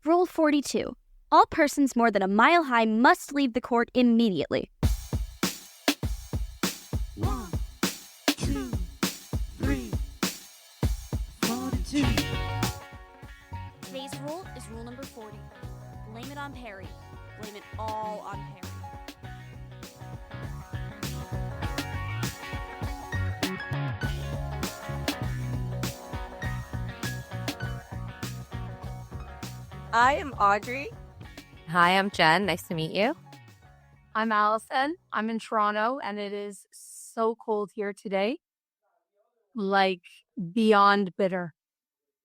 Rule 42. All persons more than a mile high must leave the court immediately. 1, 2, 3, 42. Today's rule is rule number 40. Blame it on Perry. Blame it all on Perry. I am Audrey. Hi, I'm Jen. Nice to meet you. I'm Alison. I'm in Toronto, and it is so cold here today. Like, beyond bitter.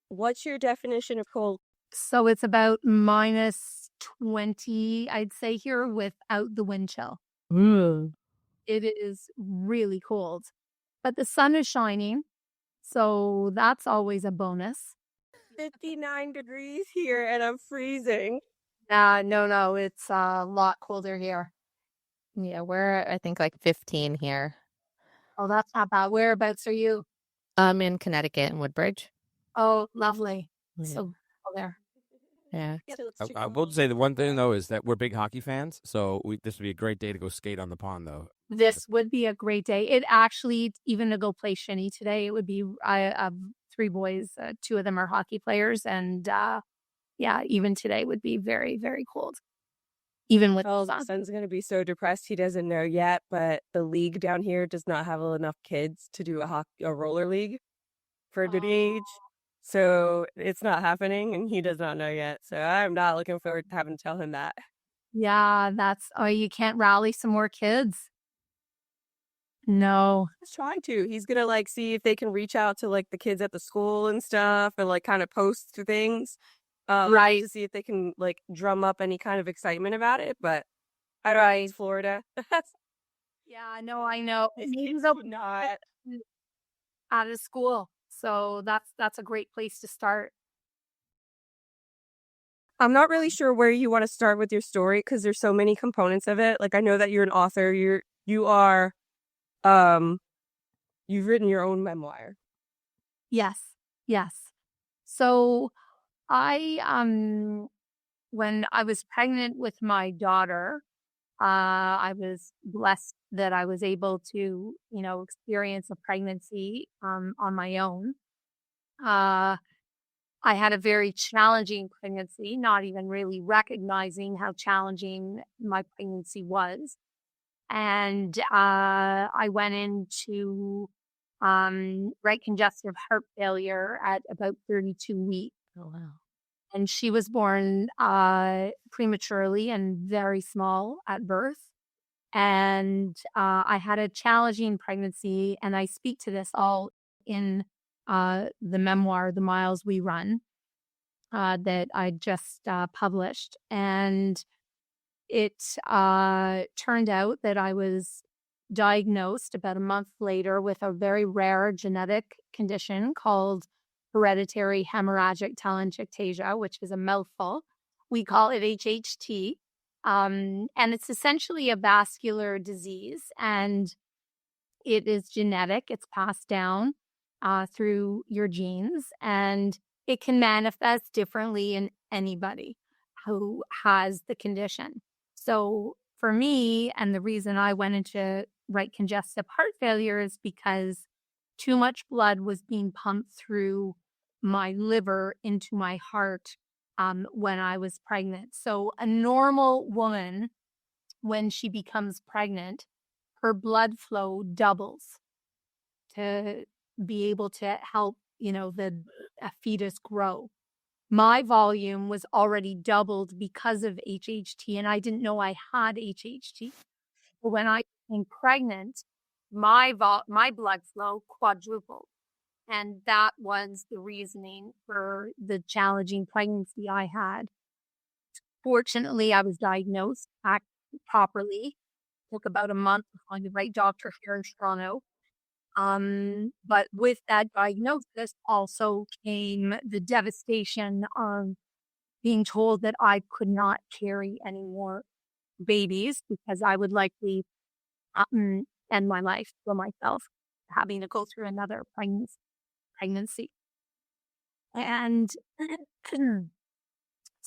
What's your definition of cold? So it's about minus 20, I'd say, here without the wind chill. It is really cold. But the sun is shining, so that's always a bonus. 59 degrees here, and I'm freezing. No, it's a lot colder here. Yeah, we're, I think, like 15 here. Oh, that's not bad. Whereabouts are you? I'm in Connecticut in Woodbridge. Oh, lovely. Yeah. So, there. Yeah. I will say the one thing, though, is that we're big hockey fans, so this would be a great day to go skate on the pond, though. This would be a great day. It actually, even to go play shinny today, it would be, I have 3 boys, 2 of them are hockey players, and yeah, even today would be very, very cold. Even with the son's going to be so depressed he doesn't know yet, but the league down here does not have enough kids to do a roller league for the age. So it's not happening, and he does not know yet. So I'm not looking forward to having to tell him that. Yeah, you can't rally some more kids. No. He's trying to. He's going to see if they can reach out to the kids at the school and stuff and kind of post things. Right. To see if they can drum up any kind of excitement about it. But I don't know, it's Florida. Yeah, no, I know. He's not out of school. So that's a great place to start. I'm not really sure where you want to start with your story because there's so many components of it. I know that you're an author. You are you've written your own memoir. Yes. So I when I was pregnant with my daughter, I was blessed that I was able to, experience a pregnancy on my own. I had a very challenging pregnancy, not even really recognizing how challenging my pregnancy was. And I went into right congestive heart failure at about 32 weeks. Oh, wow. And she was born prematurely and very small at birth. And I had a challenging pregnancy, and I speak to this all in the memoir, The Miles We Run, that I just published. And it turned out that I was diagnosed about a month later with a very rare genetic condition called hereditary hemorrhagic telangiectasia, which is a mouthful. We call it HHT. And it's essentially a vascular disease, and it is genetic. It's passed down through your genes, and it can manifest differently in anybody who has the condition. So for me, and the reason I went into right congestive heart failure is because too much blood was being pumped through my liver into my heart when I was pregnant. So a normal woman, when she becomes pregnant, her blood flow doubles to be able to help, a fetus grow. My volume was already doubled because of HHT, and I didn't know I had HHT. But when I became pregnant, my blood flow quadrupled. And that was the reasoning for the challenging pregnancy I had. Fortunately, I was diagnosed properly. It took about a month to find the right doctor here in Toronto. But with that diagnosis also came the devastation of being told that I could not carry any more babies because I would likely end my life for myself, having to go through another pregnancy. And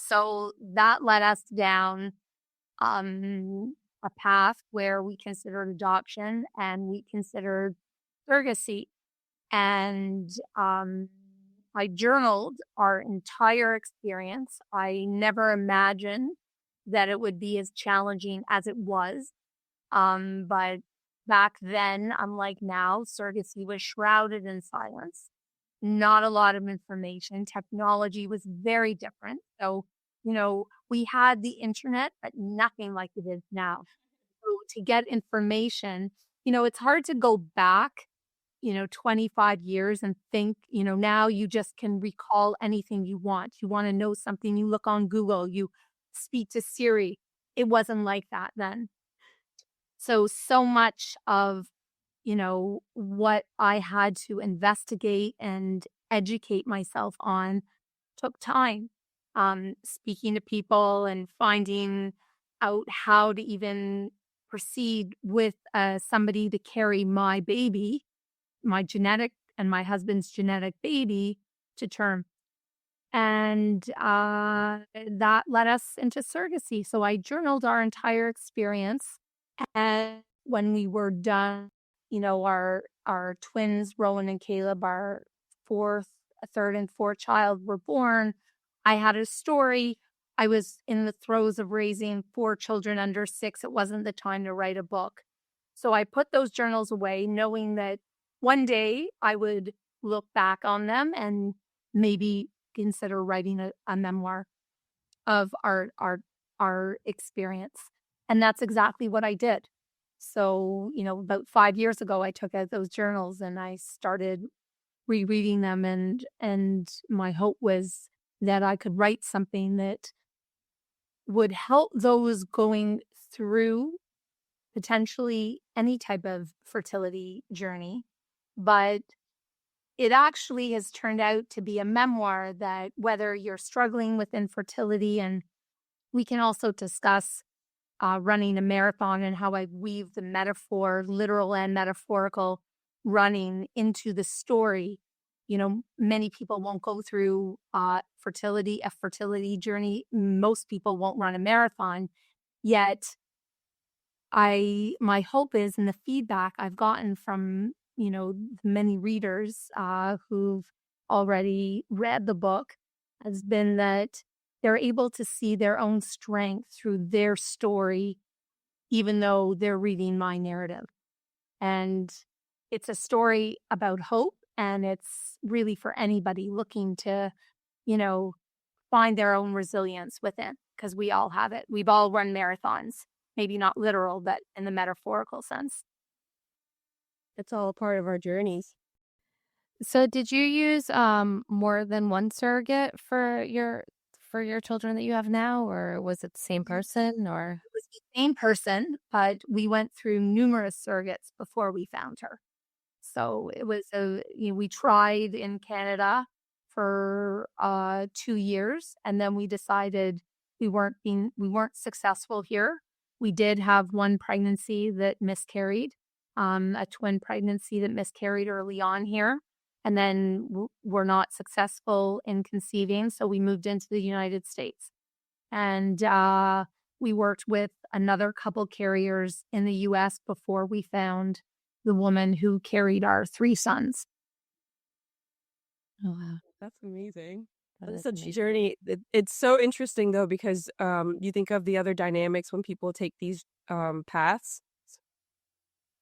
So that led us down a path where we considered adoption and we considered surrogacy. And I journaled our entire experience. I never imagined that it would be as challenging as it was. But back then, unlike now, surrogacy was shrouded in silence. Not a lot of information. Technology was very different. So, we had the internet, but nothing like it is now. So to get information, it's hard to go back 25 years and think, now you just can recall anything you want. You want to know something, you look on Google, you speak to Siri. It wasn't like that then. So much of, what I had to investigate and educate myself on took time. Speaking to people and finding out how to even proceed with somebody to carry my baby, my genetic and my husband's genetic baby, to term. And that led us into surrogacy. So I journaled our entire experience. And when we were done, our twins, Rowan and Caleb, our third and fourth child were born. I had a story. I was in the throes of raising 4 children under 6. It wasn't the time to write a book. So I put those journals away, knowing that one day I would look back on them and maybe consider writing a memoir of our experience. And that's exactly what I did. So, about 5 years ago, I took out those journals and I started rereading them. And my hope was that I could write something that would help those going through potentially any type of fertility journey. But it actually has turned out to be a memoir that, whether you're struggling with infertility, and we can also discuss running a marathon and how I weave the metaphor, literal and metaphorical, running into the story. Many people won't go through a fertility journey. Most people won't run a marathon. Yet my hope is, and the feedback I've gotten from, many readers who've already read the book, has been that they're able to see their own strength through their story, even though they're reading my narrative. And it's a story about hope, and it's really for anybody looking to, find their own resilience within, because we all have it. We've all run marathons, maybe not literal, but in the metaphorical sense. It's all a part of our journeys. So did you use more than one surrogate for your children that you have now, or was it the same person? Or It was the same person, but we went through numerous surrogates before we found her. So it was we tried in Canada for 2 years, and then we decided we weren't successful here. We did have one pregnancy that miscarried, a twin pregnancy that miscarried early on here, and then we're not successful in conceiving, so we moved into the United States. And we worked with another couple carriers in the U.S. before we found the woman who carried our 3 sons. oh wow, That's amazing. that That's is such a amazing. journey. It's so interesting though, because you think of the other dynamics when people take these paths.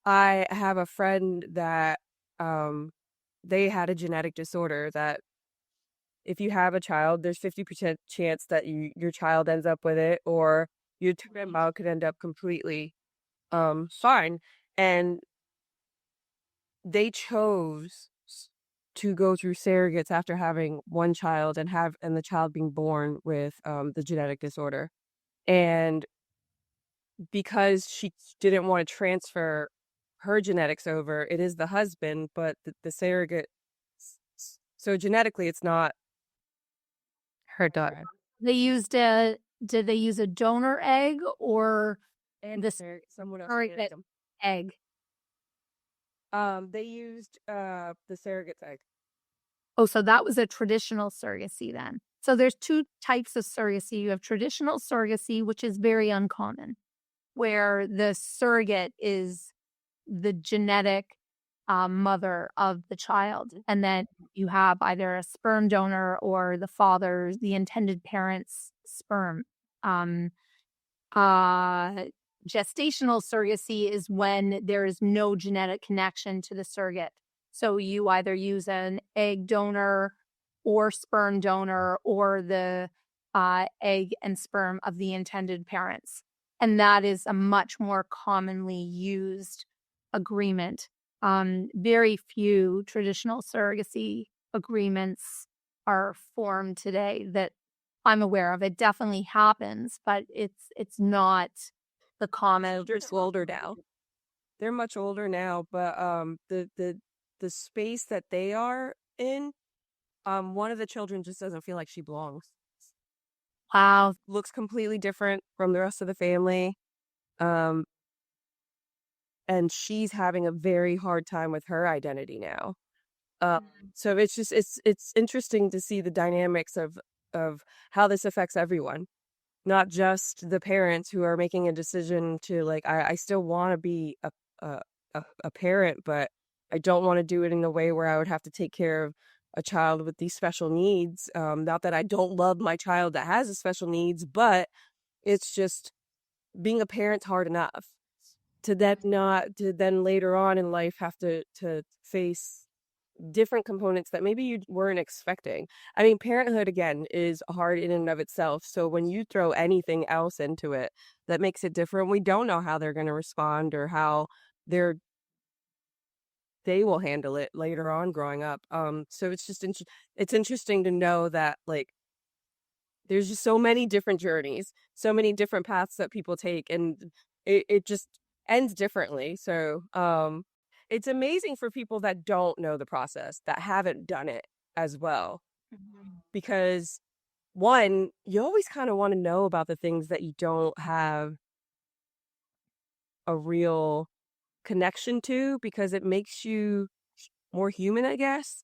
I have a friend that they had a genetic disorder that if you have a child, there's 50% chance that your child ends up with it, or your twin bowel could end up completely fine. And they chose to go through surrogates after having one child and the child being born with the genetic disorder. And because she didn't want to transfer her genetics over, it is the husband, but the surrogate. So genetically, it's not Her daughter. Did they use a donor egg or the someone else. surrogate egg? They used the surrogate's egg. Oh, so that was a traditional surrogacy then. So there's two types of surrogacy. You have traditional surrogacy, which is very uncommon, where the surrogate is the genetic mother of the child. And then you have either a sperm donor or the intended parent's sperm. Gestational surrogacy is when there is no genetic connection to the surrogate. So you either use an egg donor or sperm donor or the egg and sperm of the intended parents. And that is a much more commonly used agreement. Very few traditional surrogacy agreements are formed today that I'm aware of. It definitely happens, but it's not the common. They're older now. They're much older now, but the space that they are in, one of the children just doesn't feel like she belongs. Wow. Looks completely different from the rest of the family. And she's having a very hard time with her identity now. So it's interesting to see the dynamics of how this affects everyone, not just the parents who are making a decision to like, I still want to be a parent, but I don't want to do it in a way where I would have to take care of a child with these special needs. Not that I don't love my child that has the special needs, but it's just being a parent's hard enough to then later on in life have to face different components that maybe you weren't expecting. I mean, parenthood again is hard in and of itself. So when you throw anything else into it that makes it different, we don't know how they're going to respond or how they will handle it later on growing up. So it's just it's interesting to know that like there's just so many different journeys, so many different paths that people take, and it just ends differently. So it's amazing for people that don't know the process, that haven't done it as well. Because one, you always kind of want to know about the things that you don't have a real connection to, because it makes you more human, I guess.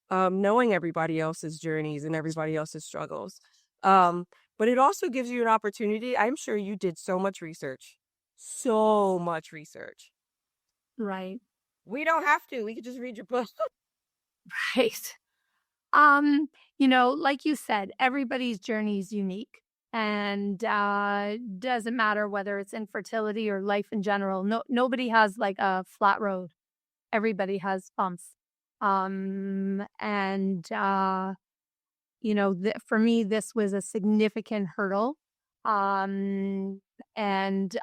Knowing everybody else's journeys and everybody else's struggles. But it also gives you an opportunity. I'm sure you did so much research. So much research. Right. We don't have to. We could just read your book. Right. Like you said, everybody's journey is unique, and doesn't matter whether it's infertility or life in general. Nobody has like a flat road. Everybody has bumps. For me, this was a significant hurdle. And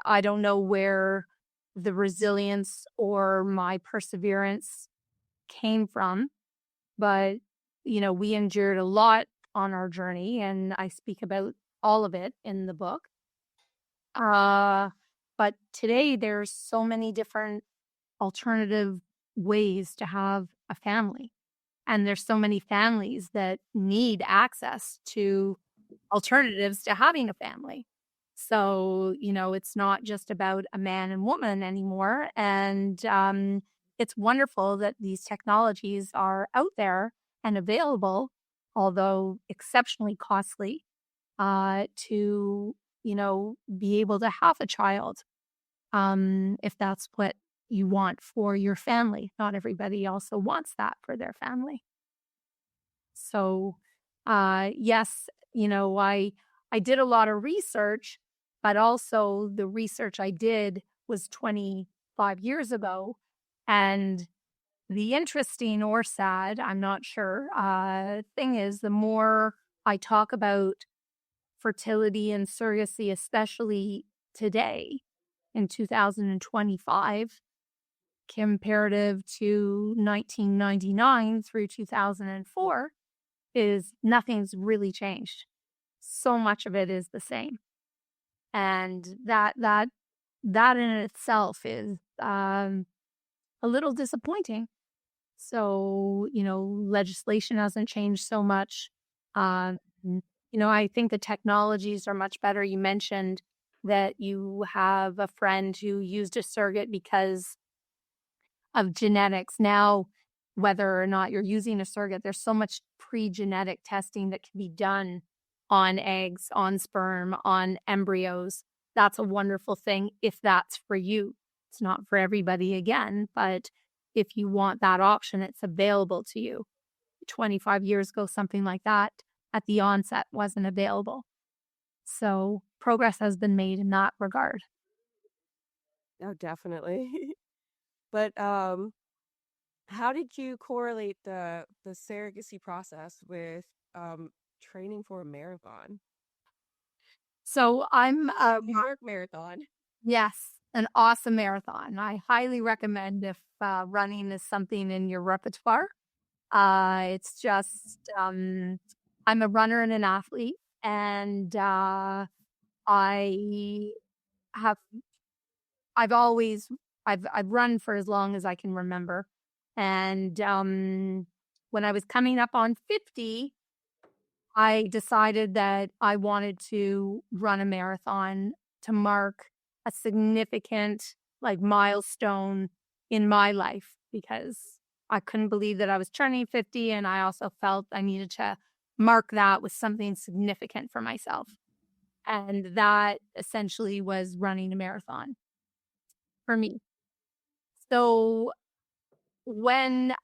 I don't know where the resilience or my perseverance came from, but, we endured a lot on our journey, and I speak about all of it in the book. But today there's so many different alternative ways to have a family. And there's so many families that need access to alternatives to having a family. So, it's not just about a man and woman anymore. And it's wonderful that these technologies are out there and available, although exceptionally costly, to, be able to have a child, if that's what you want for your family. Not everybody also wants that for their family. So, yes, I did a lot of research, but also the research I did was 25 years ago. And the interesting or sad, I'm not sure, thing is, the more I talk about fertility and surrogacy, especially today in 2025, comparative to 1999 through 2004, is nothing's really changed. So much of it is the same. And that in itself is a little disappointing. So, legislation hasn't changed so much. I think the technologies are much better. You mentioned that you have a friend who used a surrogate because of genetics. Now, whether or not you're using a surrogate, there's so much pre-genetic testing that can be done on eggs, on sperm, on embryos. That's a wonderful thing if that's for you. It's not for everybody again, but if you want that option, it's available to you. 25 years ago, something like that at the onset wasn't available. So progress has been made in that regard. Oh, definitely. But how did you correlate the surrogacy process with training for a marathon? So I'm New York Marathon. yes, an awesome marathon. I highly recommend if running is something in your repertoire. It's just I'm a runner and an athlete, and I have I've always I've run for as long as I can remember, and when I was coming up on 50, I decided that I wanted to run a marathon to mark a significant milestone in my life, because I couldn't believe that I was turning 50, and I also felt I needed to mark that with something significant for myself. And that essentially was running a marathon for me. So when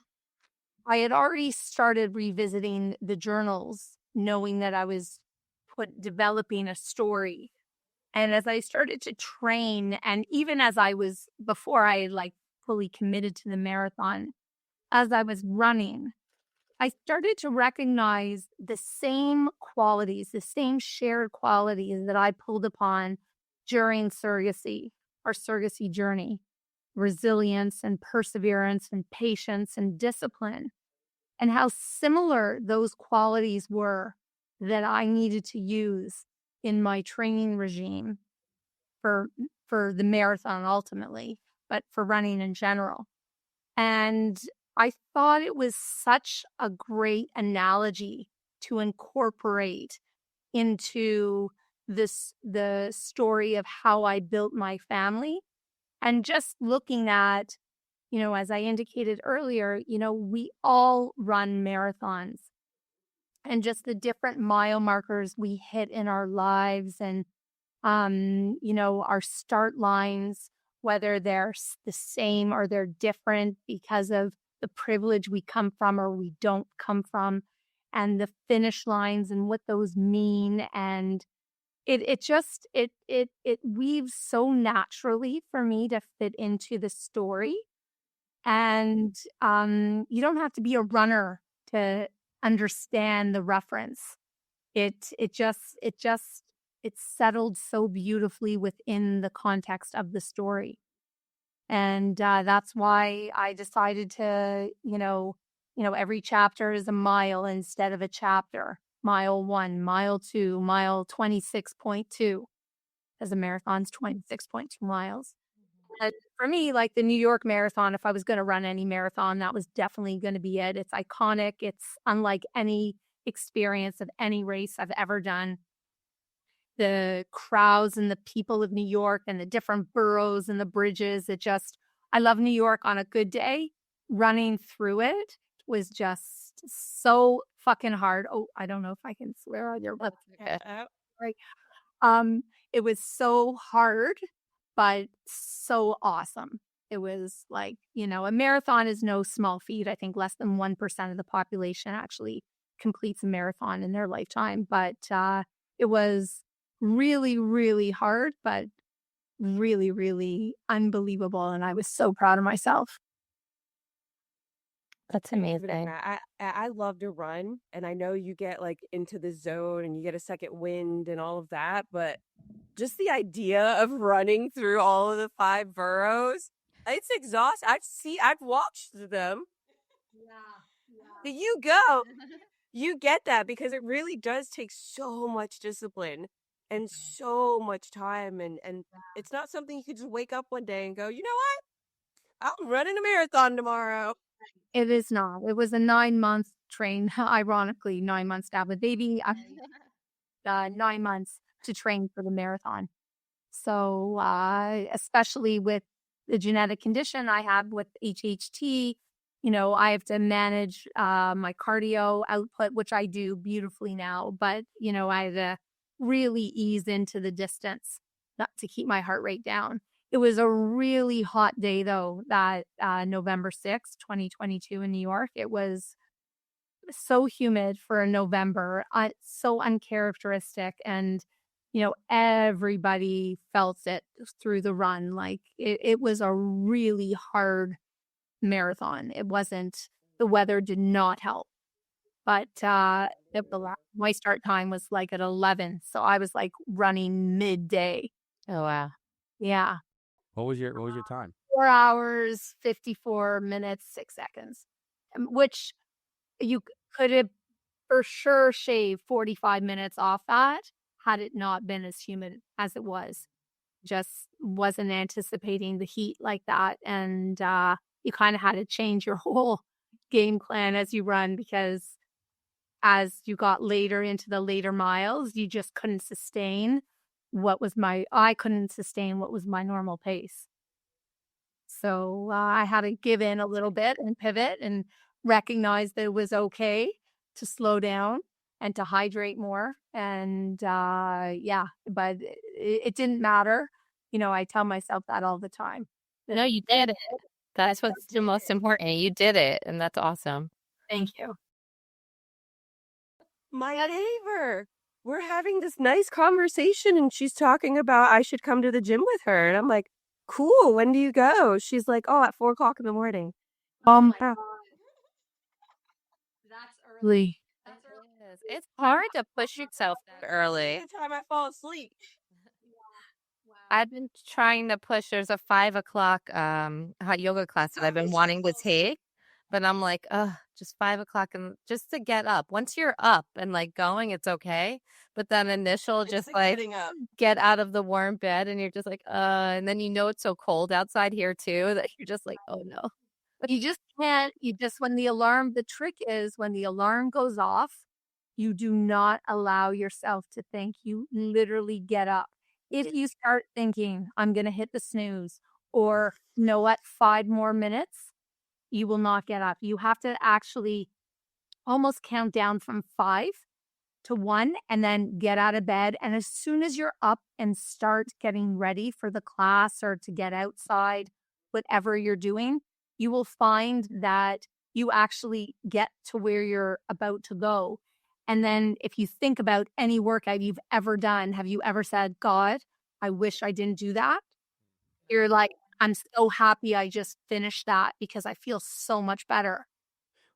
I had already started revisiting the journals, knowing that I was developing a story. And as I started to train, and even as I was, before I fully committed to the marathon, as I was running, I started to recognize the same qualities, the same shared qualities that I pulled upon during surrogacy, our surrogacy journey: resilience and perseverance and patience and discipline, and how similar those qualities were that I needed to use in my training regime for the marathon ultimately, but for running in general. And I thought it was such a great analogy to incorporate into the story of how I built my family. And just looking at, as I indicated earlier, we all run marathons, and just the different mile markers we hit in our lives, and our start lines, whether they're the same or they're different because of the privilege we come from or we don't come from, and the finish lines and what those mean. And it weaves so naturally for me to fit into the story. And you don't have to be a runner to understand the reference. It's settled so beautifully within the context of the story. And that's why I decided to, every chapter is a mile instead of a chapter. Mile 1, mile 2, mile 26.2, as a marathon's 26.2 miles. And for me, like the New York Marathon, if I was going to run any marathon, that was definitely going to be it. It's iconic. It's unlike any experience of any race I've ever done. The crowds and the people of New York and the different boroughs and the bridges. I love New York on a good day. Running through it was just so fucking hard. Oh, I don't know if I can swear on your podcast. Right. It was so hard, but so awesome. It was like, a marathon is no small feat. I think less than 1% of the population actually completes a marathon in their lifetime. But it was really, really hard, but really, really unbelievable. And I was so proud of myself. That's amazing. I love to run, and I know you get into the zone and you get a second wind and all of that, but just the idea of running through all of the 5 boroughs, it's exhausting. I've watched them. Yeah. You get that, because it really does take so much discipline and so much time, and it's not something you could just wake up one day and go, you know what? I'm running a marathon tomorrow. It is not. It was a 9-month train. Ironically, 9 months to have a baby. 9 months to train for the marathon. So, especially with the genetic condition I have with HHT, I have to manage my cardio output, which I do beautifully now. But, I had to really ease into the distance not to keep my heart rate down. It was a really hot day, though, that November 6th, 2022 in New York. It was so humid for a November, so uncharacteristic. And, everybody felt it through the run. Like it was a really hard marathon. It wasn't, the weather did not help. But my start time was like at 11. So I was like running midday. Oh, wow. Yeah. What was your time? 4 hours, 54 minutes, 6 seconds, which you could have for sure shaved 45 minutes off that had it not been as humid as it was. Just wasn't anticipating the heat like that. And you kind of had to change your whole game plan as you run, because as you got later into the later miles, you just couldn't sustain I couldn't sustain what was my normal pace. So I had to give in a little bit and pivot and recognize that it was okay to slow down and to hydrate more. And but it didn't matter. I tell myself that all the time. No, you did it. That's what's the most important. You did it, and that's awesome. Thank you. My neighbor, we're having this nice conversation and she's talking about I should come to the gym with her. And I'm like, cool, when do you go? She's like, oh, at 4 o'clock in the morning. God. That's early. It's hard to push yourself that early. It's the time I fall asleep. I've been trying to push. There's a 5 o'clock hot yoga class that I've been wanting to take, but I'm like, just 5 o'clock and just to get up. Once you're up and like going, it's okay. But that initial just like get out of the warm bed and you're just like, and then it's so cold outside here too that you're just like, oh no. But you just can't, the trick is when the alarm goes off, you do not allow yourself to think. You literally get up. If you start thinking, I'm going to hit the snooze, or you know what, 5 more minutes, you will not get up. You have to actually almost count down from 5 to 1 and then get out of bed. And as soon as you're up and start getting ready for the class or to get outside, whatever you're doing, you will find that you actually get to where you're about to go. And then if you think about any workout you've ever done, have you ever said, God, I wish I didn't do that? You're like, I'm so happy I just finished that because I feel so much better.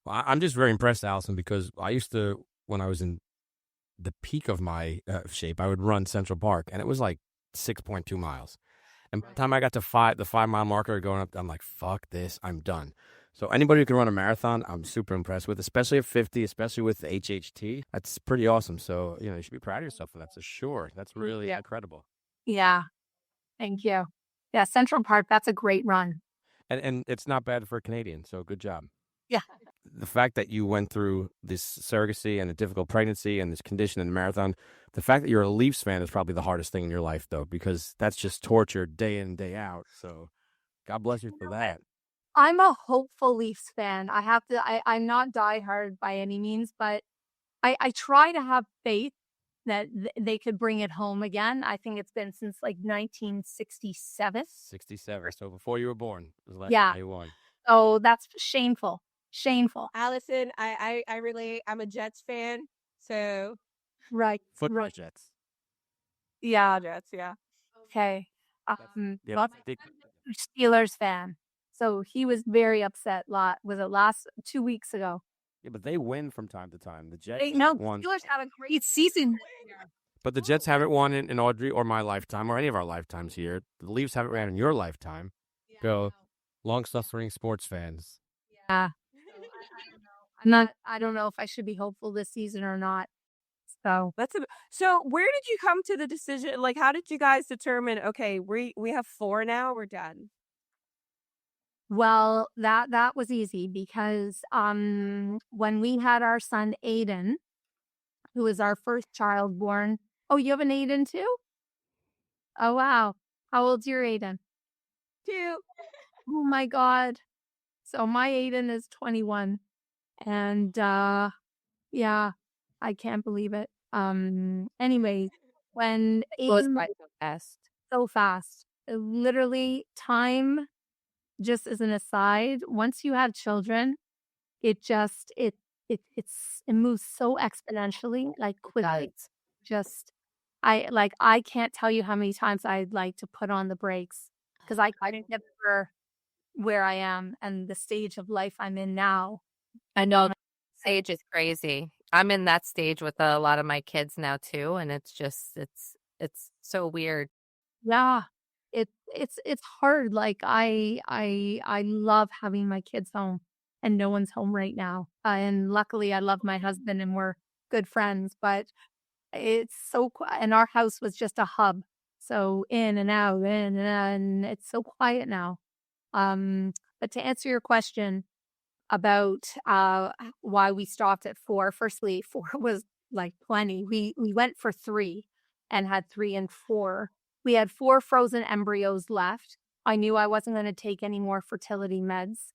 Well, I'm just very impressed, Alison, because I used to, when I was in the peak of my shape, I would run Central Park, and it was like 6.2 miles. And by the time I got to the 5 mile marker going up, I'm like, fuck this, I'm done. So anybody who can run a marathon, I'm super impressed with, especially at 50, especially with the HHT. That's pretty awesome. So, you should be proud of yourself for that, for sure. That's really incredible. Yeah. Thank you. Yeah, Central Park, that's a great run. And it's not bad for a Canadian, so good job. Yeah. The fact that you went through this surrogacy and a difficult pregnancy and this condition in the marathon, the fact that you're a Leafs fan is probably the hardest thing in your life, though, because that's just torture day in and day out. So God bless you for that. I'm a hopeful Leafs fan. I'm not diehard by any means, but I try to have faith that they could bring it home again. I think it's been since like 1967. 67. So before you were born. Was yeah. You won. Oh, that's shameful. Shameful. Alison, I relate. I'm a Jets fan. So. Right. Football Jets. Yeah, Jets. Yeah. Okay. Yep. Steelers fan. So he was very upset. Was it last 2 weeks ago? Yeah, but they win from time to time. The Jets won. Steelers have a great season. But the Jets haven't won in Audrey or my lifetime or any of our lifetimes here. The Leafs haven't ran in your lifetime. Go, long-suffering sports fans. Yeah. I don't know if I should be hopeful this season or not. So so where did you come to the decision? Like, how did you guys determine, okay, we have 4 now, we're done? Well, that was easy because when we had our son Aiden, who was our first child born. Oh, you have an Aiden too? Oh wow. How old's your Aiden? 2. Oh my God. So my Aiden is 21. And yeah, I can't believe it. Anyway, when Goes Aiden by so fast. so fast, literally time, just as an aside, once you have children, it just it moves so exponentially, like quickly. Does. Just I can't tell you how many times I'd like to put on the brakes because I couldn't get where I am and the stage of life I'm in now. I know the stage is crazy. I'm in that stage with a lot of my kids now too, and it's just it's so weird. Yeah. It's hard. Like I love having my kids home and no one's home right now. And luckily I love my husband and we're good friends, but it's so and our house was just a hub. So in and out, in and out, and it's so quiet now. But to answer your question about why we stopped at 4, firstly, 4 was like plenty. We went for 3 and had 3 and 4. We had 4 frozen embryos left. I knew I wasn't going to take any more fertility meds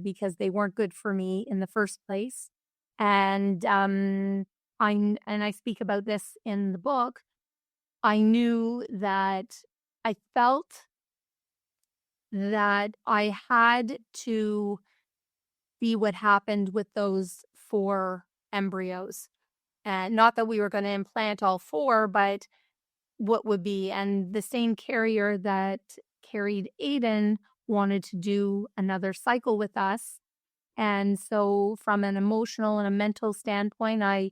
because they weren't good for me in the first place. And I speak about this in the book. I knew that I felt that I had to see what happened with those 4 embryos. And not that we were going to implant all 4, but what would be. And the same carrier that carried Aiden wanted to do another cycle with us. And so from an emotional and a mental standpoint, my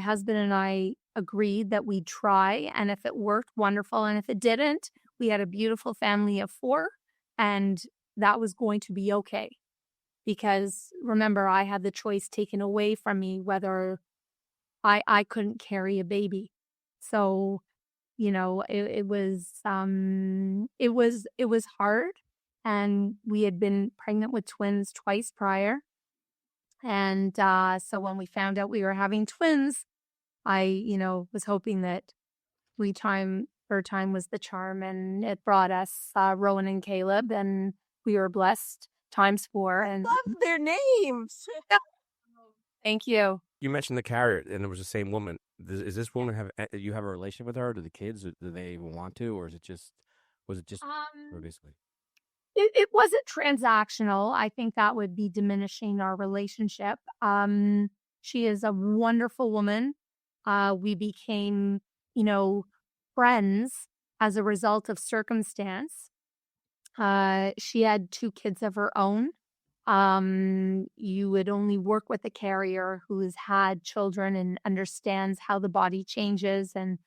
husband and I agreed that we'd try. And if it worked, wonderful. And if it didn't, we had a beautiful family of 4 and that was going to be okay. Because remember, I had the choice taken away from me whether I couldn't carry a baby. So, it was hard. And we had been pregnant with twins twice prior. And so when we found out we were having twins, I, was hoping that third time was the charm, and it brought us Rowan and Caleb, and we were blessed times 4. And Love their names. thank you. You mentioned the carrier, and it was the same woman. Is this woman you have a relationship with her? Do the kids? Do they even want to, or was it just or basically? It wasn't transactional. I think that would be diminishing our relationship. She is a wonderful woman. We became, friends as a result of circumstance. She had 2 kids of her own. You would only work with a carrier who has had children and understands how the body changes and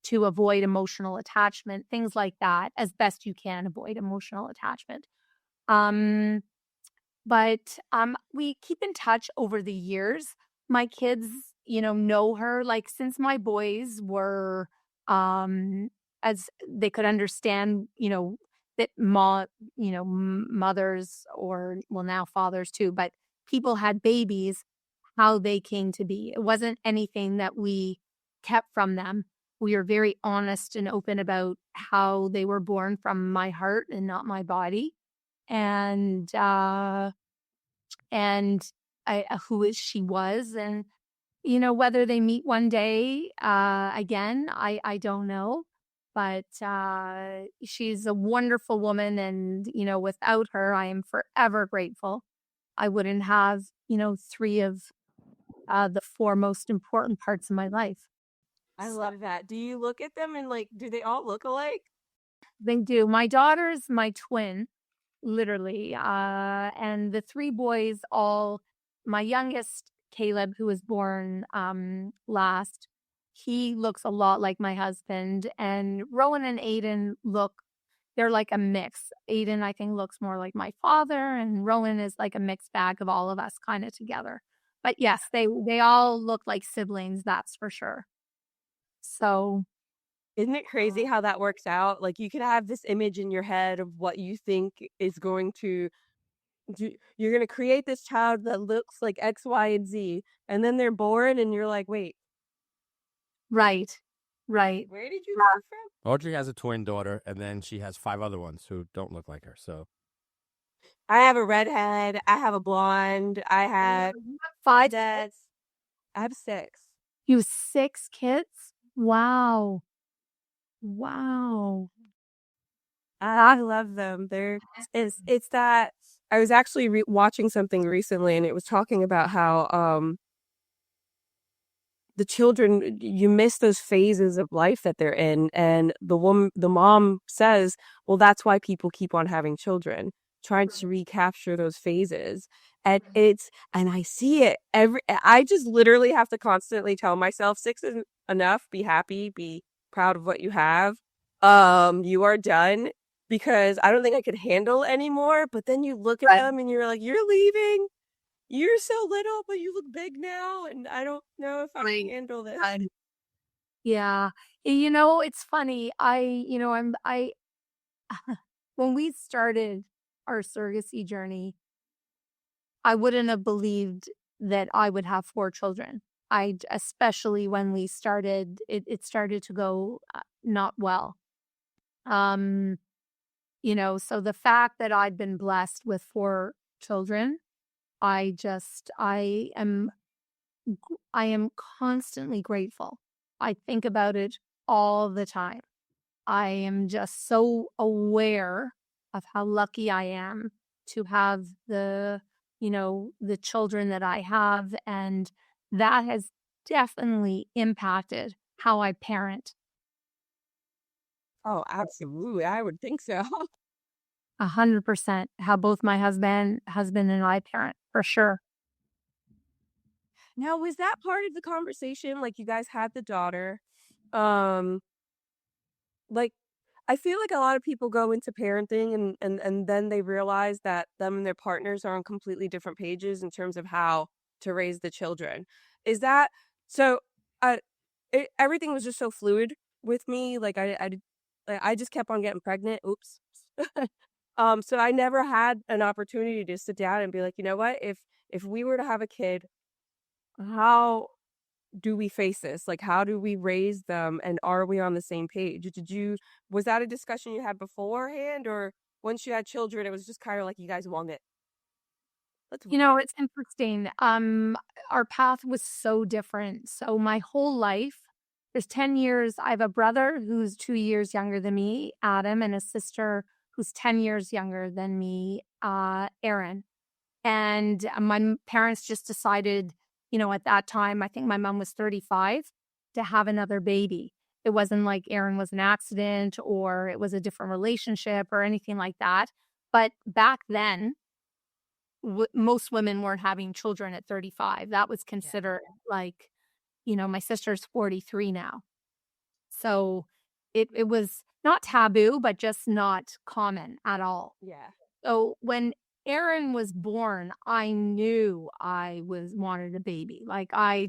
to avoid emotional attachment, things like that, as best you can avoid emotional attachment. But we keep in touch over the years. My kids, know her, like, since my boys were as they could understand, that mothers, or well, now fathers too, but people had babies, how they came to be. It wasn't anything that we kept from them. We are very honest and open about how they were born from my heart and not my body. And she was. And, whether they meet one day again, I don't know. But she's a wonderful woman. And, without her, I am forever grateful. I wouldn't have, 3 of the 4 most important parts of my life. I love that. Do you look at them and do they all look alike? They do. My daughter's my twin, literally. And the 3 boys my youngest, Caleb, who was born last, he looks a lot like my husband. And Rowan and Aiden they're like a mix. Aiden, I think, looks more like my father, and Rowan is like a mixed bag of all of us kind of together. But yes, they all look like siblings, that's for sure. So isn't it crazy how that works out? Like, you could have this image in your head of what you think is going to do. You're going to create this child that looks like X, Y, and Z, and then they're born, and you're like, wait. Right. Where did you come from? Audrey has a twin daughter, and then she has 5 other ones who don't look like her. So I have a redhead. I have a blonde. I have 5 dads. I have 6. You have 6 kids? Wow. Wow. I love them. It's that I was actually watching something recently, and it was talking about how the children, you miss those phases of life that they're in, and the mom says, well, that's why people keep on having children, trying to recapture those phases. And I see it I just literally have to constantly tell myself 6 isn't enough. Be happy, be proud of what you have. You are done, because I don't think I could handle anymore. But then you look at Right. them and you're like, you're leaving. You're so little, but you look big now, and I don't know if I can handle this. Yeah. It's funny. When we started our surrogacy journey, I wouldn't have believed that I would have 4 children. Especially when we started, it started to go not well. So the fact that I'd been blessed with 4 children, I am constantly grateful. I think about it all the time. I am just so aware of how lucky I am to have the children that I have. And that has definitely impacted how I parent. Oh, absolutely. I would think so. 100% how both my husband and I parent, for sure. Now, was that part of the conversation? Like, you guys had the daughter. Um, like, I feel like a lot of people go into parenting, and then they realize that them and their partners are on completely different pages in terms of how to raise the children. Is that so? Uh, Everything was just so fluid with me. Like, I just kept on getting pregnant. Oops. So I never had an opportunity to sit down and be like, you know what? If we were to have a kid, how do we face this? Like, how do we raise them, and are we on the same page? Was that a discussion you had beforehand, or once you had children, it was just kind of like you guys won it? Let's It's interesting. Our path was so different. So my whole life, there's 10 years. I have a brother who's 2 years younger than me, Adam, and a sister who's 10 years younger than me, Erin. And my parents just decided, at that time, I think my mom was 35, to have another baby. It wasn't like Erin was an accident or it was a different relationship or anything like that. But back then, most women weren't having children at 35. That was considered like, my sister's 43 now. So it was not taboo, but just not common at all. Yeah. So when Aaron was born, I knew I wanted a baby. Like I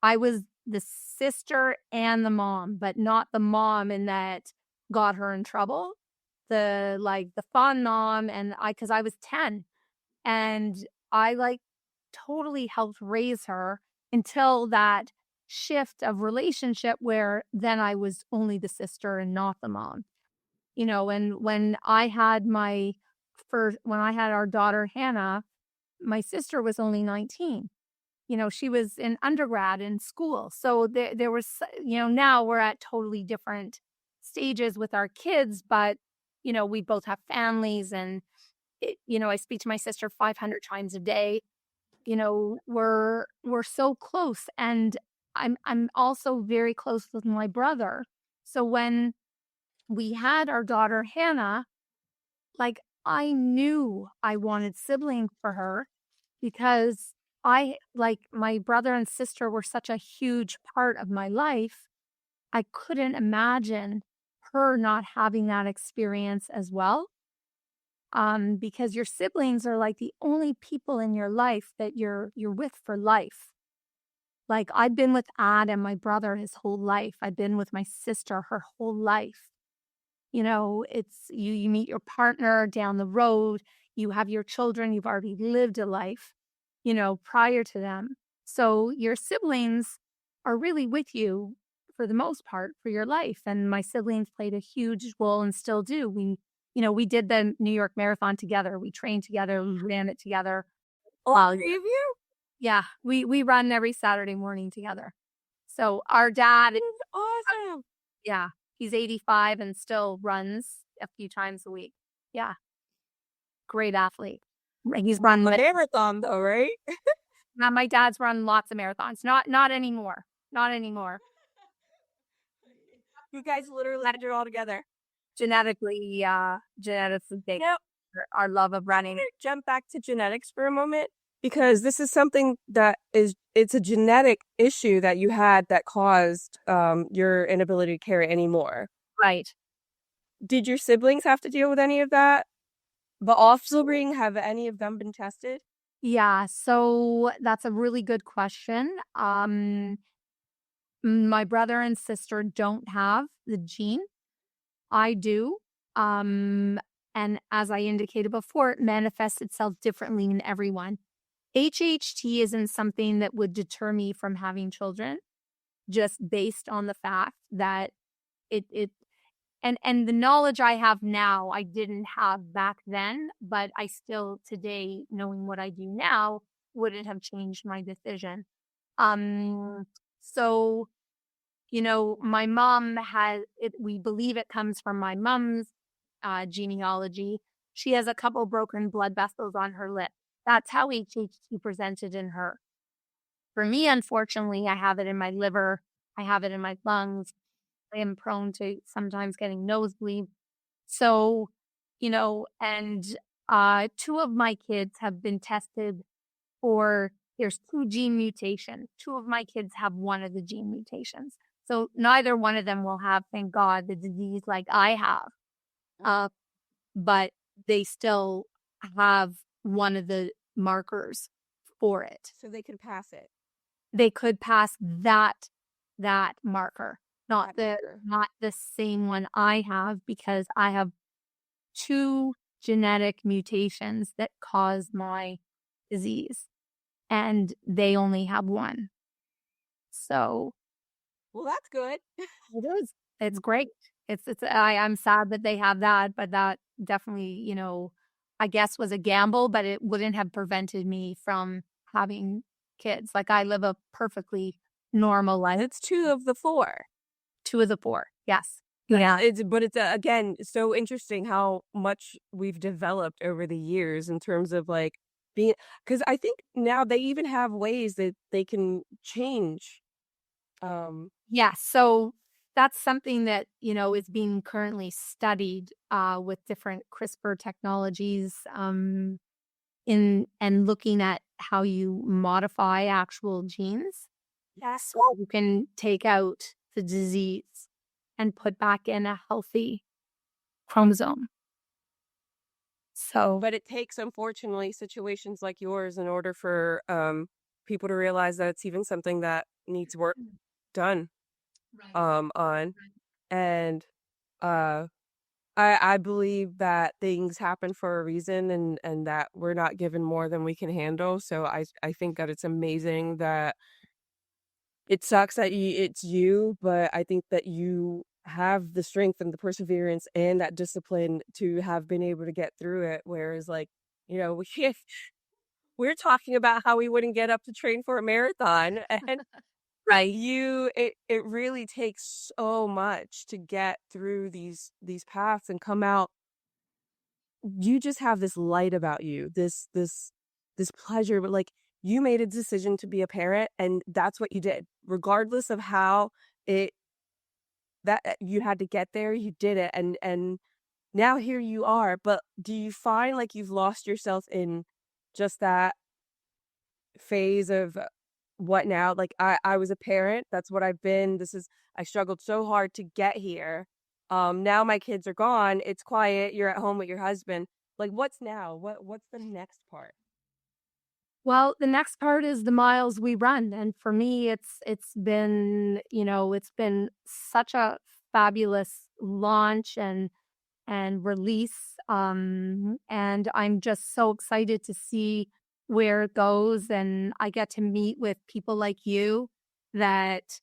was the sister and the mom, but not the mom in that got her in trouble. The fun mom, and because I was 10, and I totally helped raise her until that shift of relationship where then I was only the sister and not the mom. And when I had our daughter Hannah, my sister was only 19. She was in undergrad in school. So there was, now we're at totally different stages with our kids, but we both have families, and I speak to my sister 500 times a day. We're so close, and I'm also very close with my brother. So when we had our daughter Hannah, I knew I wanted siblings for her, because my brother and sister were such a huge part of my life. I couldn't imagine her not having that experience as well. Because your siblings are like the only people in your life that you're with for life. Like, I've been with Adam, my brother, his whole life. I've been with my sister her whole life. It's you meet your partner down the road, you have your children, you've already lived a life, prior to them. So your siblings are really with you for the most part for your life. And my siblings played a huge role and still do. we did the New York Marathon together. We trained together. We ran it together. All three of you? Yeah, we run every Saturday morning together. So our dad, Awesome. yeah, he's 85 and still runs a few times a week. Yeah, great athlete. He's run A marathon though, right? my dad's run lots of marathons. Not anymore. Not anymore. You guys literally had it all together. Genetically big. Now, Our love of running. jump back to genetics for a moment, because this is something that it's a genetic issue that you had that caused your inability to carry anymore. Right. Did your siblings have to deal with any of that? The offspring, have any of them been tested? Yeah, so that's a really good question. My brother and sister don't have the gene. I do. And as I indicated before, it manifests itself differently in everyone. HHT isn't something that would deter me from having children, just based on the fact that it and the knowledge I have now, I didn't have back then, but I still today, knowing what I do now, wouldn't have changed my decision. So, my mom has it, we believe it comes from my mom's genealogy. She has a couple broken blood vessels on her lip. That's how HHT presented in her. For me, unfortunately, I have it in my liver. I have it in my lungs. I am prone to sometimes getting nosebleed. So, and two of my kids have been tested for, there's 2 gene mutations. 2 of my kids have one of the gene mutations. So neither one of them will have, thank God, the disease like I have. But they still have one of the markers for it. So they could pass it. They could pass that marker, not That the same one I have, because I have 2 genetic mutations that cause my disease, and they only have one. So Well, that's good. it is. It's great. I'm sad that they have that, but that definitely, I guess was a gamble, but it wouldn't have prevented me from having kids. Like, I live a perfectly normal life. It's 2 of the 4. 2 of the 4. Yes. Yeah, it's again, so interesting how much we've developed over the years in terms of like being, because I think now they even have ways that they can change. Yeah. So that's something that, is being currently studied with different CRISPR technologies and looking at how you modify actual genes. Yes. So you can take out the disease and put back in a healthy chromosome. So, But it takes, unfortunately, situations like yours in order for people to realize that it's even something that needs work done on. And I believe that things happen for a reason, and that we're not given more than we can handle. So I think that it's amazing that it sucks that it's you, but I think that you have the strength and the perseverance and that discipline to have been able to get through it. Whereas, like, we're talking about how we wouldn't get up to train for a marathon, and right. it really takes so much to get through these paths and come out. You just have this light about you, this pleasure, but like, you made a decision to be a parent, and that's what you did, regardless of how it that you had to get there. You did it, and now here you are. But do you find like you've lost yourself in just that phase of what now? Like, I was a parent. That's what I've been. I struggled so hard to get here. Now my kids are gone. It's quiet. You're at home with your husband. Like, what's now? What's the next part? Well, the next part is the miles we run. And for me, it's been, it's been such a fabulous launch and release. And I'm just so excited to see where it goes. And I get to meet with people like you that,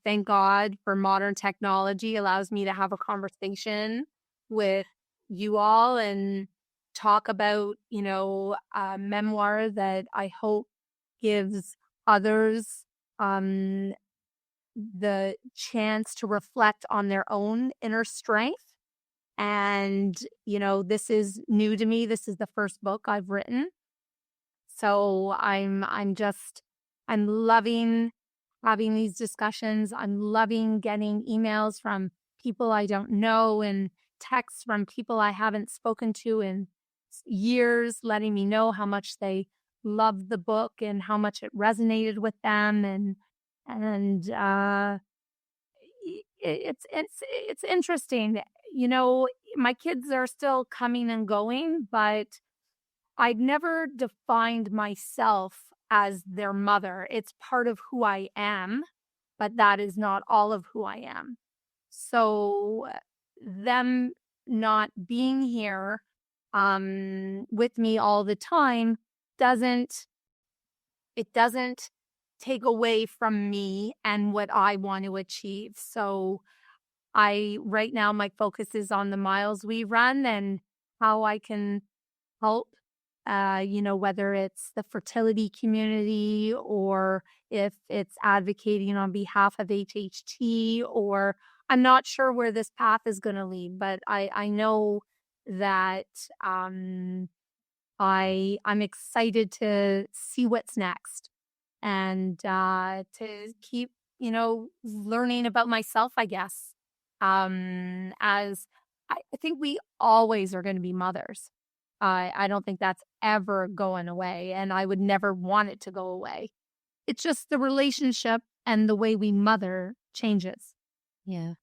thank God for modern technology allows me to have a conversation with you all and talk about, a memoir that I hope gives others the chance to reflect on their own inner strength. And, this is new to me. This is the first book I've written. So I'm loving having these discussions. I'm loving getting emails from people I don't know and texts from people I haven't spoken to in years, letting me know how much they loved the book and how much it resonated with them. And it's interesting. My kids are still coming and going, but I'd never defined myself as their mother. It's part of who I am, but that is not all of who I am. So them not being here with me all the time doesn't take away from me and what I want to achieve. So right now my focus is on the miles we run and how I can help, whether it's the fertility community or if it's advocating on behalf of HHT, or I'm not sure where this path is going to lead, but I know that I'm excited to see what's next and to keep, learning about myself, I guess. As I think we always are going to be mothers. I don't think that's ever going away, and I would never want it to go away. It's just the relationship and the way we mother changes. Yeah.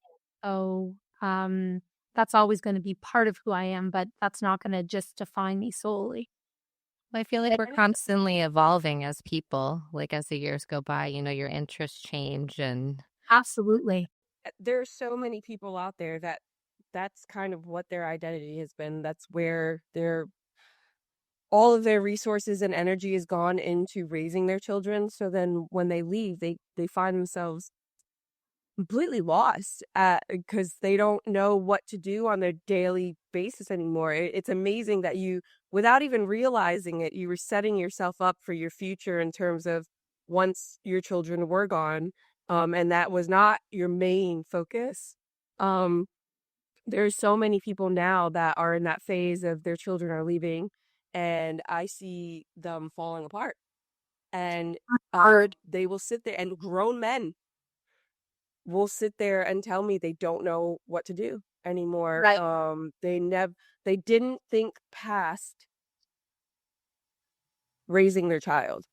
So that's always going to be part of who I am, but that's not going to just define me solely. I feel like we're constantly evolving as people. Like as the years go by, your interests change and Absolutely. There are so many people out there that's kind of what their identity has been. That's where all of their resources and energy has gone into raising their children. So then when they leave, they find themselves completely lost because they don't know what to do on their daily basis anymore. It's amazing that you, without even realizing it, you were setting yourself up for your future in terms of once your children were gone, and that was not your main focus. There's so many people now that are in that phase of their children are leaving, and I see them falling apart. And they will sit there, and grown men will sit there and tell me they don't know what to do anymore. Right. They didn't think past raising their child.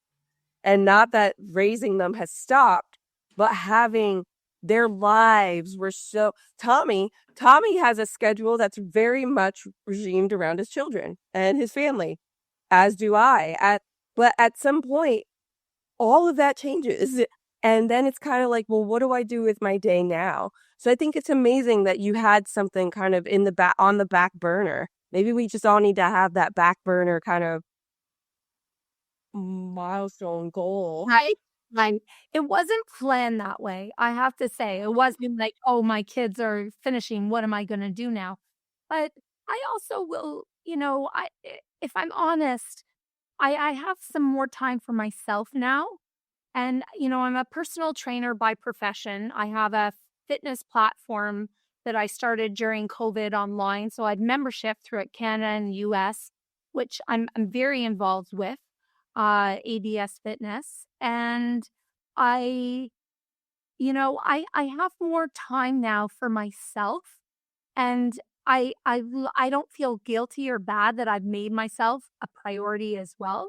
And not that raising them has stopped, but having their lives were so Tommy has a schedule that's very much regimed around his children and his family, as do I. But at some point all of that changes. And then it's kind of like, well, what do I do with my day now? So I think it's amazing that you had something kind of on the back burner. Maybe we just all need to have that back burner kind of milestone goal. Right. It wasn't planned that way. I have to say, it wasn't like, oh, my kids are finishing. What am I going to do now? But I also will, if I'm honest, I have some more time for myself now. And, I'm a personal trainer by profession. I have a fitness platform that I started during COVID online. So I had membership throughout Canada and the US, which I'm very involved with, ADS Fitness. And I, I have more time now for myself. And I don't feel guilty or bad that I've made myself a priority as well.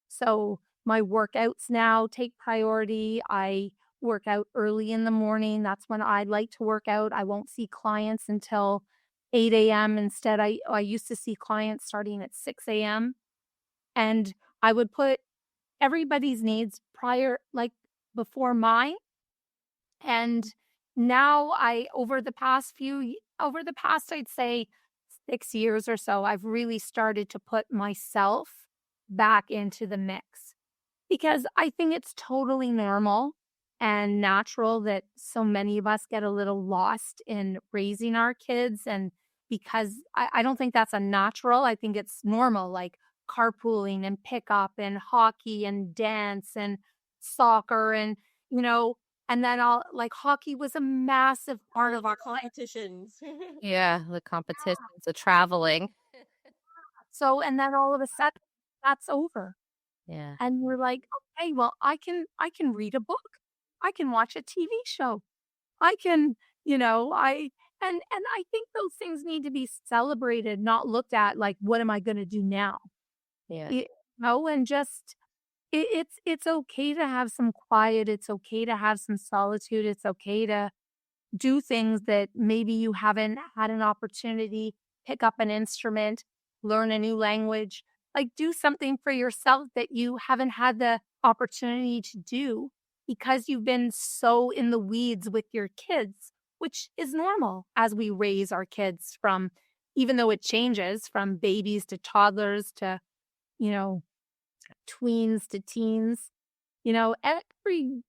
So my workouts now take priority. I work out early in the morning. That's when I like to work out. I won't see clients until 8 a.m. Instead, I used to see clients starting at 6 a.m. And I would put everybody's needs before mine. And now over the past, I'd say 6 years or so, I've really started to put myself back into the mix, because I think it's totally normal and natural that so many of us get a little lost in raising our kids and because I don't think that's unnatural. I think it's normal, like carpooling and pickup and hockey and dance and soccer and, and then like hockey was a massive part of our competitions. Yeah, the competitions, the traveling. So, and then all of a sudden that's over. Yeah. And we're like, okay, well, I can read a book. I can watch a TV show. I can, and I think those things need to be celebrated, not looked at like, what am I going to do now? Yeah. And just it's okay to have some quiet. It's okay to have some solitude. It's okay to do things that maybe you haven't had an opportunity, pick up an instrument, learn a new language, like do something for yourself that you haven't had the opportunity to do because you've been so in the weeds with your kids, which is normal as we raise our kids from, even though it changes from babies to toddlers to, you know, tweens to teens, every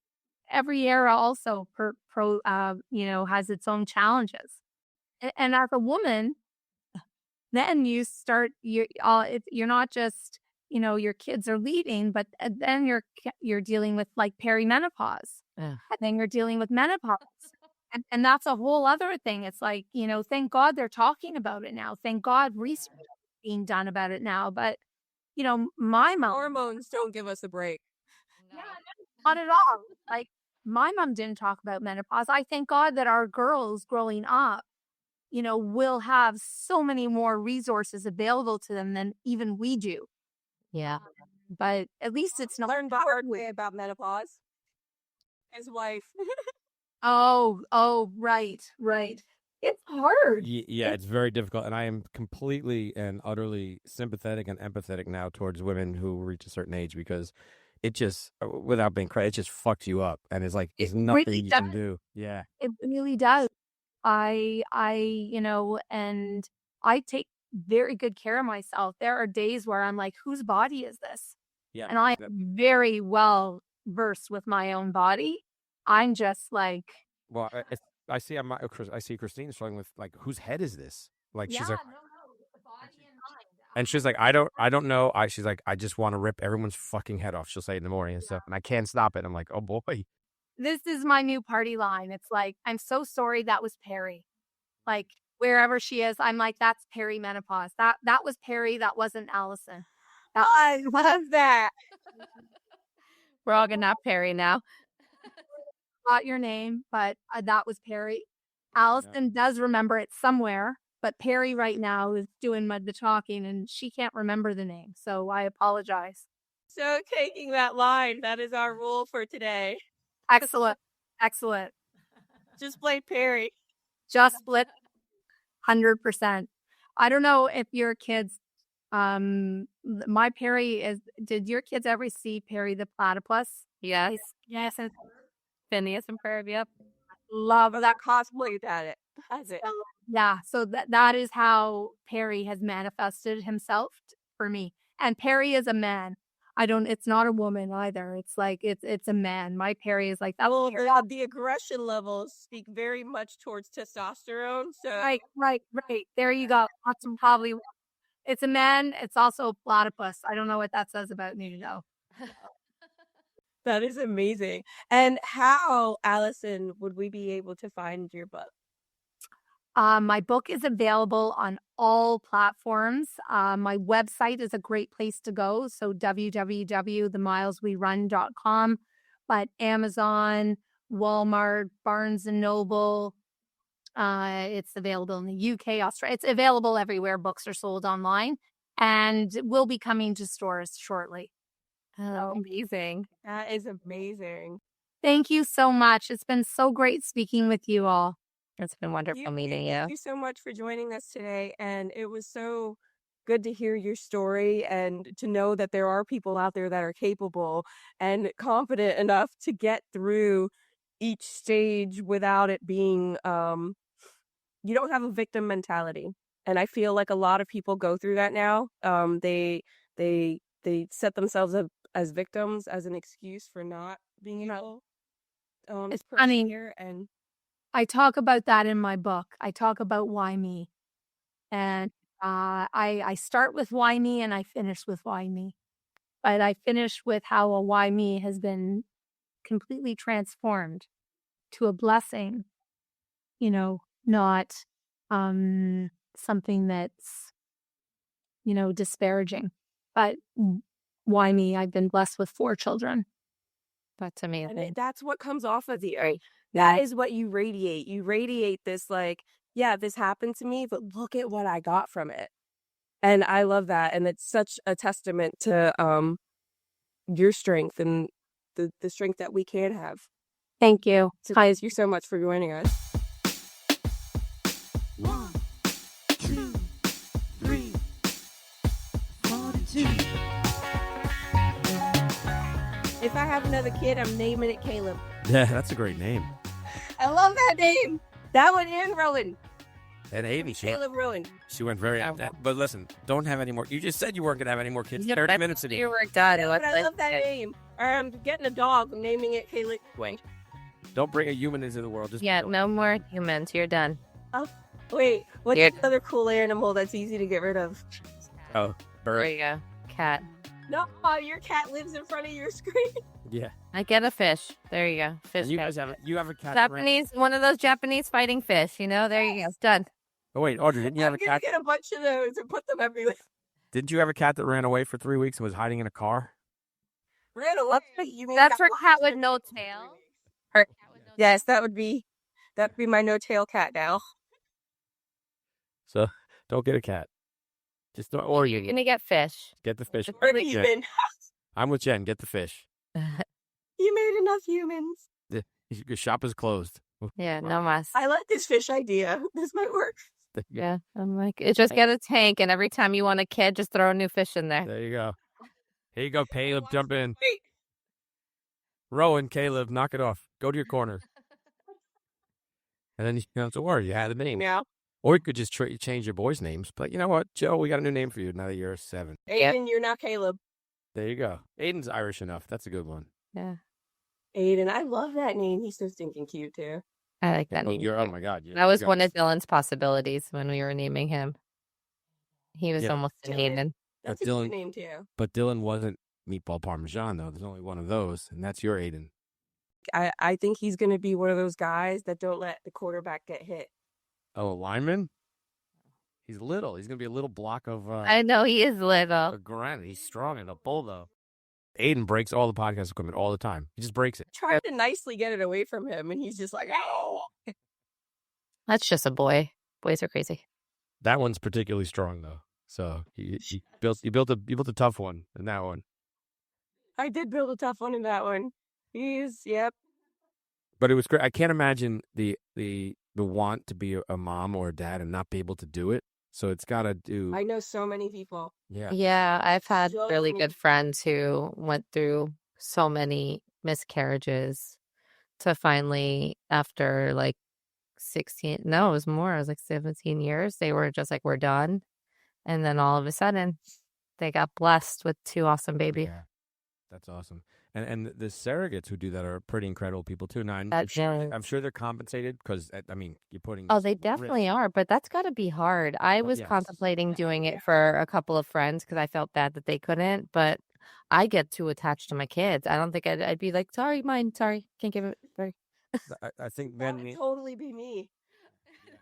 era also has its own challenges. And as a woman, then you're not just, your kids are leaving, but then you're dealing with like perimenopause. Ugh. And then you're dealing with menopause. And that's a whole other thing. It's like, thank God they're talking about it now. Thank God research is being done about it now. But, my mom, Hormones don't give us a break. yeah, not at all. Like my mom didn't talk about menopause. I thank God that our girls growing up, will have so many more resources available to them than even we do. Yeah. But at least it's not. Learned the hard way about menopause. His wife. Oh, right. It's hard. Yeah, it's very difficult, and I am completely and utterly sympathetic and empathetic now towards women who reach a certain age because it just, without being crazy, it just fucks you up, and it's like there's nothing really you can do. Yeah, It really does. And I take very good care of myself. There are days where I'm like, whose body is this? yeah. And I'm very well versed with my own body. I'm just like, Well, I see. I see Christine struggling with like, whose head is this? Like, she's like, no, the body and mind. and she's like, I don't know. She's like, I just want to rip everyone's fucking head off. She'll say it in the morning and stuff, and I can't stop it. I'm like, oh boy. This is my new party line. It's like, I'm so sorry that was Perry. Like wherever she is, I'm like, that's perimenopause. That was Perry. That wasn't Allison. I love that. We're all gonna have Perry now. Got your name, but that was Perry. Allison does remember it somewhere, but Perry right now is doing the talking and she can't remember the name. So I apologize. So taking that line, that is our rule for today. Excellent. Just play Perry. Just split 100%. I don't know if your kids, my Perry did your kids ever see Perry the platypus? Yes. Yes. And Phineas and Ferb, yep. Love that cosplay at it. Has it? yeah. So that is how Perry has manifested himself for me. And Perry is a man. It's not a woman either. It's like, it's a man. My Perry is like that. Well, the aggression levels speak very much towards testosterone. So Right. There you go. Awesome. Probably. It's a man. It's also a platypus. I don't know what that says about me, though. that is amazing. And how, Allison, would we be able to find your book? My book is available on all platforms. My website is a great place to go. So www.themileswerun.com, but Amazon, Walmart, Barnes and Noble. It's available in the UK, Australia. It's available everywhere books are sold online, and will be coming to stores shortly. Oh, amazing. That is amazing. Thank you so much. It's been so great speaking with you all. It's been wonderful meeting Thank you so much for joining us today. And it was so good to hear your story and to know that there are people out there that are capable and confident enough to get through each stage without it being, you don't have a victim mentality. And I feel like a lot of people go through that now. They set themselves up as victims as an excuse for not being able It's funny. and I talk about that in my book. I talk about why me. And I start with why me and I finish with why me. But I finish with how a why me has been completely transformed to a blessing, not something that's, disparaging. But why me? I've been blessed with 4 children. That's And amazing. that's what comes off of you. Right? That is what you radiate. You radiate this like, yeah, this happened to me, but look at what I got from it. And I love that. And it's such a testament to your strength and the strength that we can have. Thank you. So guys, you so much for joining us. 1, 2, 3, 42. If I have another kid, I'm naming it Caleb. Yeah, that's a great name. I love that name. That one and Rowan. And Aiden, Caleb Rowan. she went very. But listen, don't have any more. You just said you weren't gonna have any more kids. 30 minutes ago. You were done. But I love that name. I'm getting a dog. I'm naming it Caleb. Wait. Don't bring a human into the world. Just Yeah, no more humans. You're done. Wait. What's Weird. another cool animal that's easy to get rid of? Oh, There bird. you go. Cat. No, your cat lives in front of your screen. Yeah. I get a fish. There you go. Fish. And you cat. guys have a cat. that ran- Japanese, one of those Japanese fighting fish. There you go. Done. Oh wait, Audrey, didn't you have I'm a gonna cat? get a bunch of those and put them everywhere. Didn't you have a cat that ran away for 3 weeks and was hiding in a car? Ran away. You mean That's got her lost cat for with no 3 tail. weeks? Her. Yes, that'd be my no-tail cat now. So don't get a cat. Just don't, or You're gonna get fish. get the fish. Or Really Yeah. even. I'm with Jen. Get the fish. You made enough humans. Your shop is closed. Yeah, no mas. I like this fish idea. This might work. Yeah, I'm like, just get a tank, and every time you want a kid, just throw a new fish in there. There you go. Here you go, Caleb. Jump in. Wait. Rowan, Caleb, knock it off. Go to your corner. And then you don't have to worry. You had a name. Yeah. Or you could just change your boys' names. But you know what, Joe? We got a new name for you now that you're 7. Aiden, you're now Caleb. There you go. Aiden's Irish enough. That's a good one. Yeah, Aiden, I love that name. He's so stinking cute too. I like that Oh, name. oh my God. That was you got- one of Dylan's possibilities when we were naming him. He was Yeah. almost an Dylan. Aiden. That's But a Dylan- good name too. But Dylan wasn't meatball parmesan though. There's only one of those, and that's your Aiden. I think he's gonna be one of those guys that don't let the quarterback get hit. Oh, a lineman? He's little. He's gonna be a little block of I know he is little. granite. He's strong and a bull though. Aiden breaks all the podcast equipment all the time. He just breaks it. Trying to nicely get it away from him, and he's just like, "Oh!" That's just a boy. Boys are crazy. That one's particularly strong though. So you built a tough one in that one. I did build a tough one in that one. Yep. But it was great. I can't imagine the want to be a mom or a dad and not be able to do it. So it's got to do. I know so many people. Yeah. Yeah, I've had So really many- good friends who went through so many miscarriages to finally, after like 16, no, it was more, it was like 17 years, they were just like, we're done. And then all of a sudden, they got blessed with 2 awesome babies. Yeah. That's awesome. And the surrogates who do that are pretty incredible people too. Now, I'm That's sure, really- they're compensated because, I mean, you're putting. Oh, they risk. definitely are, but that's got to be hard. I was yes. contemplating doing it for a couple of friends because I felt bad that they couldn't, but I get too attached to my kids. I don't think I'd be like, sorry, mine, sorry, can't give it. Sorry. I think That then. would totally be me.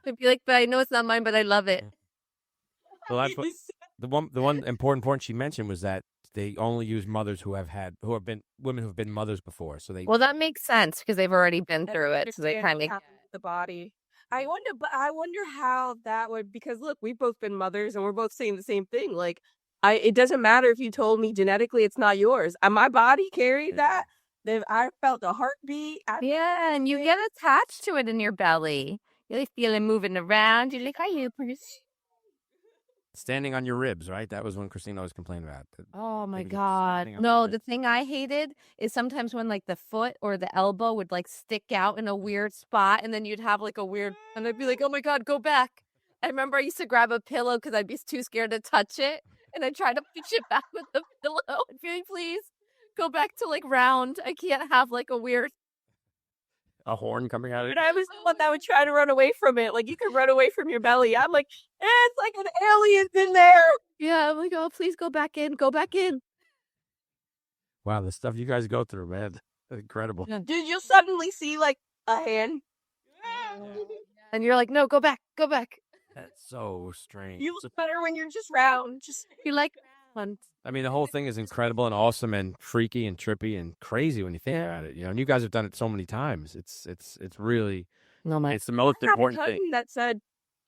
I'd be like, but I know it's not mine, but I love it. Well, the one important point she mentioned was that they only use mothers who have been women who have been mothers before. So they. Well, that makes sense because they've already been through it, so they kind of. The body. I wonder how that would, because look, we've both been mothers and we're both saying the same thing. Like, it doesn't matter if you told me genetically it's not yours. My body carried that. Then I felt a heartbeat. Yeah, and you get attached to it in your belly. You like feel it moving around. You're like, are you? Standing on your ribs, right? That was when Christina always complained about. Oh my Maybe just God. standing on No, your the ribs. thing I hated is sometimes when like the foot or the elbow would like stick out in a weird spot and then you'd have like a weird, and I'd be like, oh my God, go back. I remember I used to grab a pillow because I'd be too scared to touch it. And I'd try to push it back with the pillow and be like, please go back to like round. I can't have like a weird. A horn coming out of And it. I was the one that would try to run away from it. Like, you could run away from your belly. I'm like, it's like an alien's in there. Yeah, I'm like, oh, please go back in. Go back in. Wow, the stuff you guys go through, man. Incredible. Yeah. Dude, you'll suddenly see like a hand. And you're like, no, go back. Go back. That's so strange. You look better when you're just round. Just You like one. I mean, the whole thing is incredible and awesome and freaky and trippy and crazy when you think about it. You know, and you guys have done it so many times. It's really No, my. it's the most I have a important cousin thing. that said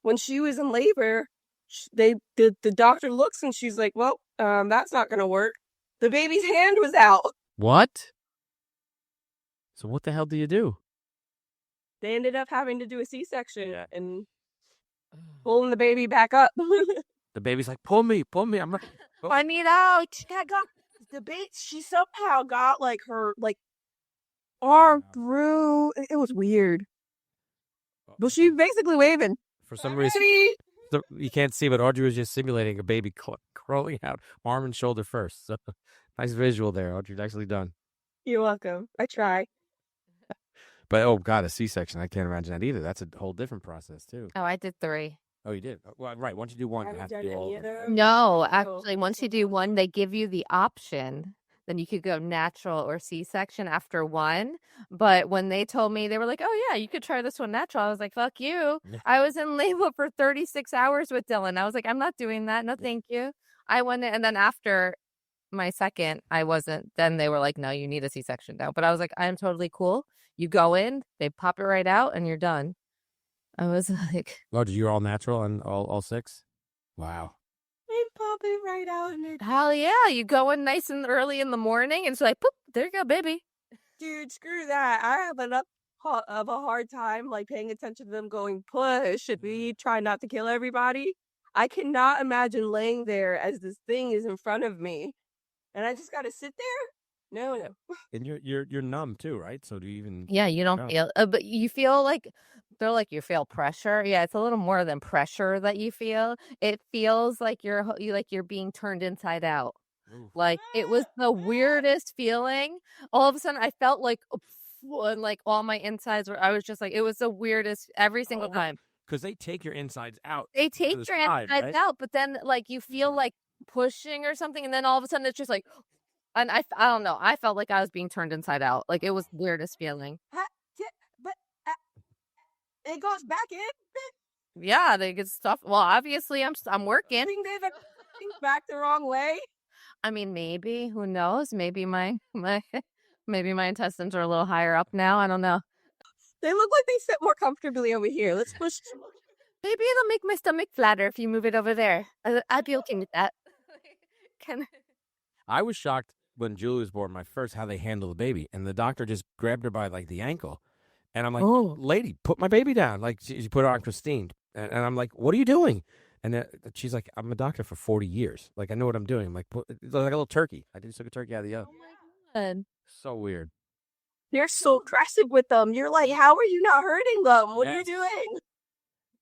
when she was in labor, the doctor looks and she's like, well, that's not gonna work. The baby's hand was out. What? So what the hell do you do? They ended up having to do a C-section and pulling the baby back up. The baby's like, pull me. I'm not. I need out. The baby. She somehow got like her arm through. It was weird. But she was basically waving. For some reason, you can't see, but Audrey was just simulating a baby crawling out, arm and shoulder first. So, nice visual there, Audrey. Nicely done. You're welcome. I try. But oh god, a C-section. I can't imagine that either. That's a whole different process too. Oh, I did 3. Oh, you did. Well, right. Once you do one, you have to do all of them. No, actually, once you do one, they give you the option. Then you could go natural or C-section after one. But when they told me, they were like, oh, yeah, you could try this one natural. I was like, fuck you. I was in labor for 36 hours with Dylan. I was like, I'm not doing that. No, thank you. I went in, and then after my second, I wasn't. Then they were like, no, you need a C-section now. But I was like, I'm totally cool. You go in, they pop it right out, and you're done. I was like, Oh, you're all natural and all 6? Wow. They pop it right out in it. hell yeah. You go in nice and early in the morning, and it's like, poop, there you go, baby. Dude, screw that. I have enough of a hard time like paying attention to them going push and we try not to kill everybody. I cannot imagine laying there as this thing is in front of me and I just gotta sit there. No. And you're numb too, right? So do you even? Yeah, you don't feel, but you feel like, they're like, you feel pressure. Yeah, it's a little more than pressure that you feel. It feels like you're being turned inside out. Oof. Like, it was the weirdest feeling. All of a sudden, I felt like, and like all my insides were, I was just like, it was the weirdest every single time. Because they take your insides out. They to take the your side, insides right? out, but then like you feel like pushing or something, and then all of a sudden it's just like, and I don't know. I felt like I was being turned inside out. Like, it was the weirdest feeling. But it goes back in. Yeah, they get stuff. Well, obviously, I'm working. I think they've things back the wrong way. I mean, maybe, who knows? Maybe my maybe my intestines are a little higher up now. I don't know. They look like they sit more comfortably over here. Let's push. Maybe it'll make my stomach flatter if you move it over there. I'd be okay with that. I was shocked when Julie was born, how they handled the baby. And the doctor just grabbed her by like the ankle. And I'm like, Oh. lady, put my baby down. Like she put her on Christine. And I'm like, what are you doing? And she's like, I'm a doctor for 40 years. Like, I know what I'm doing. I'm like, it's like a little turkey. I just took a turkey out of the oven. God. So weird. They're so aggressive with them. You're like, how are you not hurting them? What are you Yes. doing?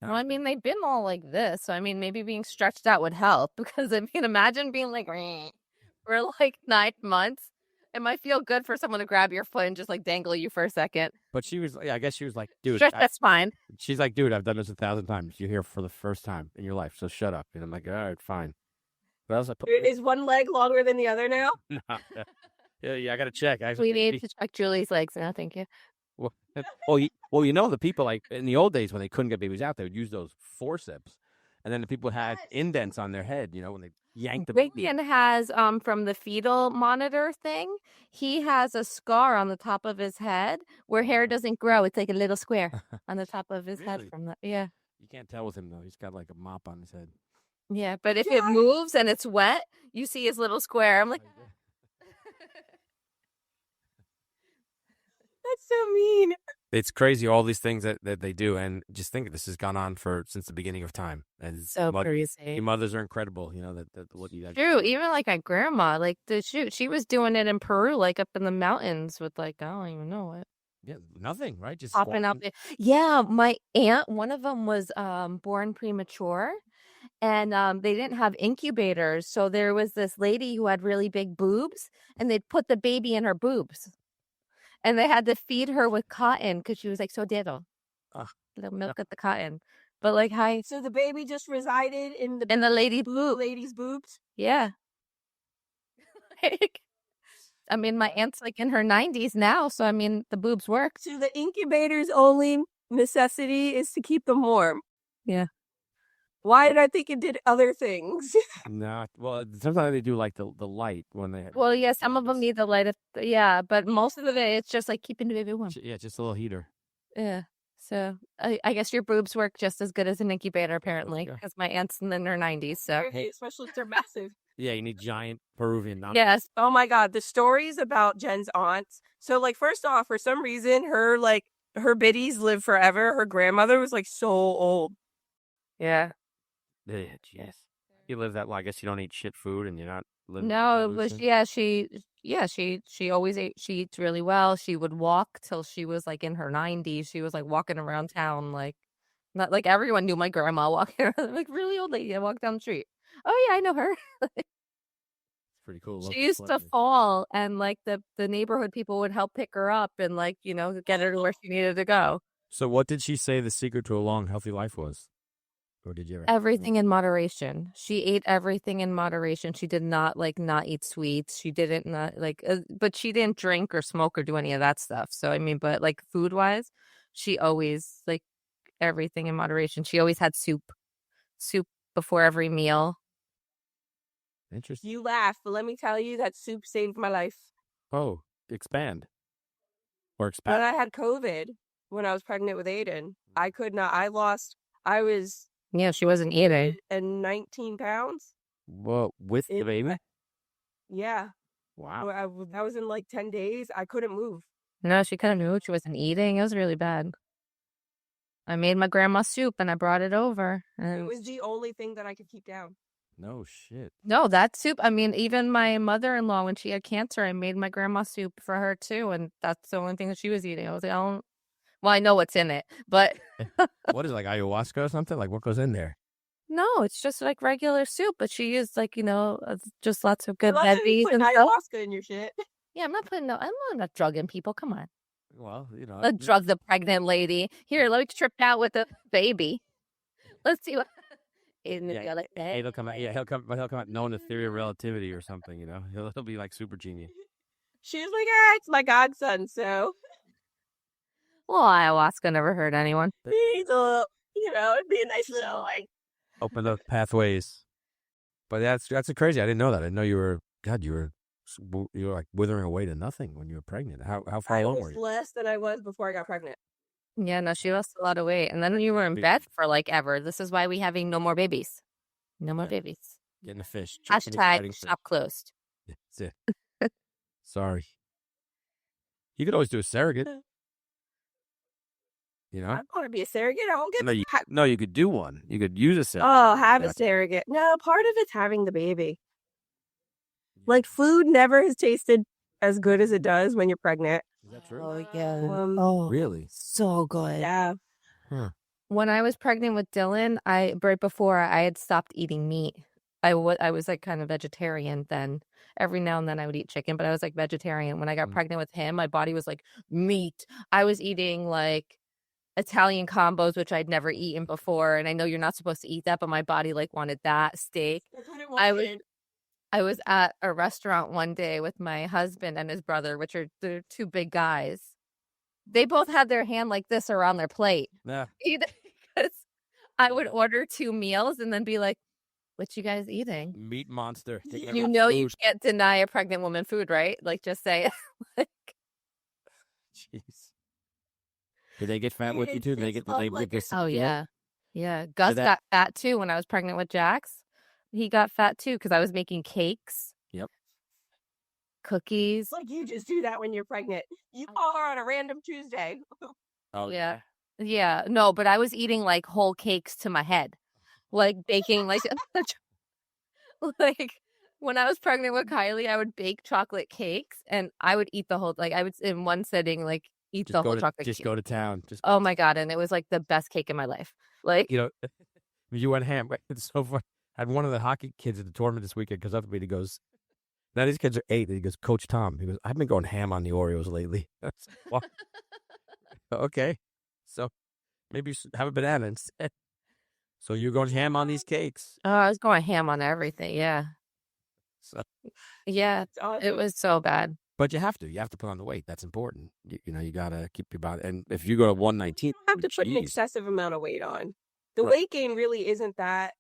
Well, I mean, they've been all like this. So, I mean, maybe being stretched out would help. Because I mean, imagine being like, for like 9 months. It might feel good for someone to grab your foot and just like dangle you for a second. But she was, I guess she was like, dude. That's fine. She's like, dude, I've done this 1,000 times. You're here for the first time in your life, so shut up. And I'm like, all right, fine. But I was like, Is one leg longer than the other now? yeah, I got to check. We need to check Julie's legs now. Thank you. Well, you know, the people like in the old days when they couldn't get babies out, they would use those forceps. And then the people had indents on their head, you know, when they yanked the baby. Raytheon has, from the fetal monitor thing, he has a scar on the top of his head where hair doesn't grow. It's like a little square on the top of his head Really? from that. Yeah. You can't tell with him, though. He's got like a mop on his head. Yeah. But if it moves and it's wet, you see his little square. I'm like, That's so mean. It's crazy, all these things that they do. And just think this has gone on since the beginning of time. And so crazy. Your mothers are incredible, you know, that what you guys True. Even like my grandma, like she was doing it in Peru, like up in the mountains with like, I don't even know what. Yeah, nothing, right? Just Popping up. squatting. Yeah, my aunt, one of them was born premature, and they didn't have incubators. So there was this lady who had really big boobs, and they'd put the baby in her boobs. And they had to feed her with cotton because she was like so little. Ah. The milk at the cotton. But like, hi. So the baby just resided in the And the lady boob. lady's boobs? Yeah. Like, I mean, my aunt's like in her 90s now. So, I mean, the boobs work. So the incubator's only necessity is to keep them warm. Yeah. Why did I think it did other things? No, well, sometimes they do like the light when they. Well, yeah, some of them need the light. Yeah, but most of it, it's just like keeping the baby warm. Yeah, just a little heater. Yeah. So I guess your boobs work just as good as an incubator, apparently, Yeah. because my aunt's in her 90s. So Especially if they're massive. Yeah, you need giant Peruvian. yes, Oh my God, the stories about Jen's aunts. So like, first off, for some reason, her biddies live forever. Her grandmother was like so old. yeah. Yeah, yes. You live that. Well, I guess you don't eat shit food, and you're not living. No, it was she always ate. She eats really well. She would walk till she was like in her 90s. She was like walking around town, like not like everyone knew my grandma walking around, like really old lady. I walked down the street. Oh yeah, I know her. Pretty cool. She used to fall, and like the neighborhood people would help pick her up and like get her to where she needed to go. So, what did she say the secret to a long, healthy life was? Or did you ever? Everything in moderation. She ate everything in moderation. She did not not eat sweets. She didn't not but she didn't drink or smoke or do any of that stuff. So I mean, but like food wise, she always like everything in moderation. She always had soup before every meal. Interesting. You laugh, but let me tell you, that soup saved my life. Oh, expand. Or When expand. I had COVID, when I was pregnant with Aiden, I could not. I was Yeah, she wasn't eating. and 19 pounds. Well, with the baby. Yeah. Wow. That was in like 10 days. I couldn't move. No, she couldn't move. She wasn't eating. It was really bad. I made my grandma soup and I brought it over. It And was the only thing that I could keep down. No shit. no, that soup. I mean, even my mother-in-law, when she had cancer, I made my grandma soup for her too, and that's the only thing that she was eating. I was like, well, I know what's in it, but What is it, like ayahuasca or something? Like what goes in there? no, it's just like regular soup. But she used like just lots of good I love that you veggies put and stuff. ayahuasca in your shit. Yeah, I'm not drugging people. Come on, Well, let's drug the pregnant lady. Here, let me trip out with the baby. Let's see what. Isn't it like that? He'll come out. Yeah, he'll come out knowing the theory of relativity or something. He'll be like super genius. She was like, it's my godson, so Well, ayahuasca never hurt anyone. he's a little, it'd be a nice little like. Open up pathways. But that's crazy. I didn't know that. I didn't know you were. God, you were like withering away to nothing when you were pregnant. How far I along was were you? less than I was before I got pregnant. Yeah, no, she lost a lot of weight. And then you were in bed for like ever. This is why we having no more babies. No more babies. Getting a fish. Hashtag shop closed. That's it. Sorry. You could always do a surrogate. I want to be a surrogate. I won't get. No, you could do one. You could use a surrogate. Oh, have a surrogate. No, part of it's having the baby. Like food never has tasted as good as it does when you're pregnant. Is that true? Oh, yeah. Oh, Really? So good. yeah. When I was pregnant with Dylan, right before I had stopped eating meat. I was like kind of vegetarian then. Every now and then I would eat chicken, but I was like vegetarian. When I got pregnant with him, my body was like meat. I was eating like Italian combos, which I'd never eaten before. And I know you're not supposed to eat that, but my body like wanted that steak. I was at a restaurant one day with my husband and his brother, which are the two big guys. They both had their hand like this around their plate. Yeah. Because I would order 2 meals and then be like, what you guys eating? Meat monster. You know you can't deny a pregnant woman food, right? Like just say like Jeez. Did they get fat with you too? Did they get this? oh yeah. Yeah. Gus got fat too when I was pregnant with Jax. He got fat too because I was making cakes. Yep. Cookies. It's like you just do that when you're pregnant. You call her on a random Tuesday. Oh Yeah. Yeah. No, but I was eating like whole cakes to my head. Like baking like like when I was pregnant with Kylie, I would bake chocolate cakes and I would eat the whole I would in one sitting like eat the whole chocolate Just cake. go to town. Oh my God. And it was like the best cake in my life. Like you went ham. It's so funny. I had one of the hockey kids at the tournament this weekend comes up to me and he goes, Now these kids are 8. He goes, Coach Tom. He goes, I've been going ham on the Oreos lately. I was like, "What?" Okay, so maybe you should have a banana instead. So you're going ham on these cakes. Oh, I was going ham on everything. Yeah. So, Yeah. It's awesome. It was so bad. but you have to put on the weight. That's important. You know, you gotta keep your body. And if you go to 119, You don't have to put an geez. excessive amount of weight on. The Right. weight gain really isn't that.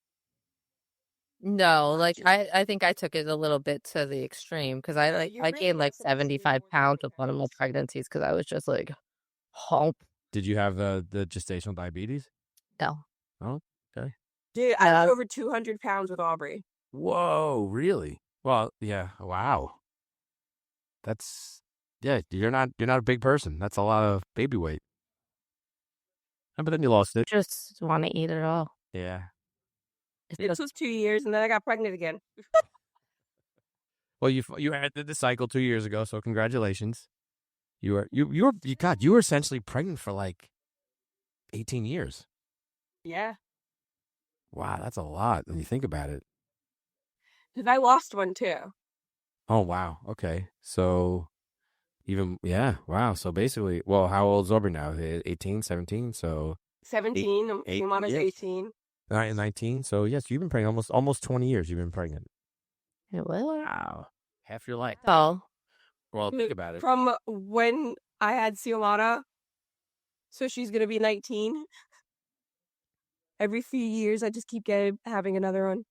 No, like I think I took it a little bit to the extreme because I You're I really gained like not supposed to be 75 more than pounds with 100 one of my pounds. pregnancies because I was just like, hump. Did you have the gestational diabetes? No. Oh, okay. Dude, I was over 200 pounds with Aubrey. Whoa, really? Well, yeah. Wow. That's You're not a big person. That's a lot of baby weight. But then you lost it. Just want to eat it all. Yeah. It's This just, was 2 years, and then I got pregnant again. Well, you ended the cycle 2 years ago, so congratulations. You were essentially pregnant for like 18 years. Yeah, Wow, that's a lot when you think about it. because I lost one too. Oh, wow. Okay. So wow. So basically, well, how old is Aubrey now? 18, 17, so 17, eight Simana's years. 18. 19. So yes, you've been pregnant almost 20 years you've been pregnant. it was. Wow. Half your life. Oh, Well, think about it. From when I had Xiomara, so she's going to be 19. Every few years, I just keep having another one.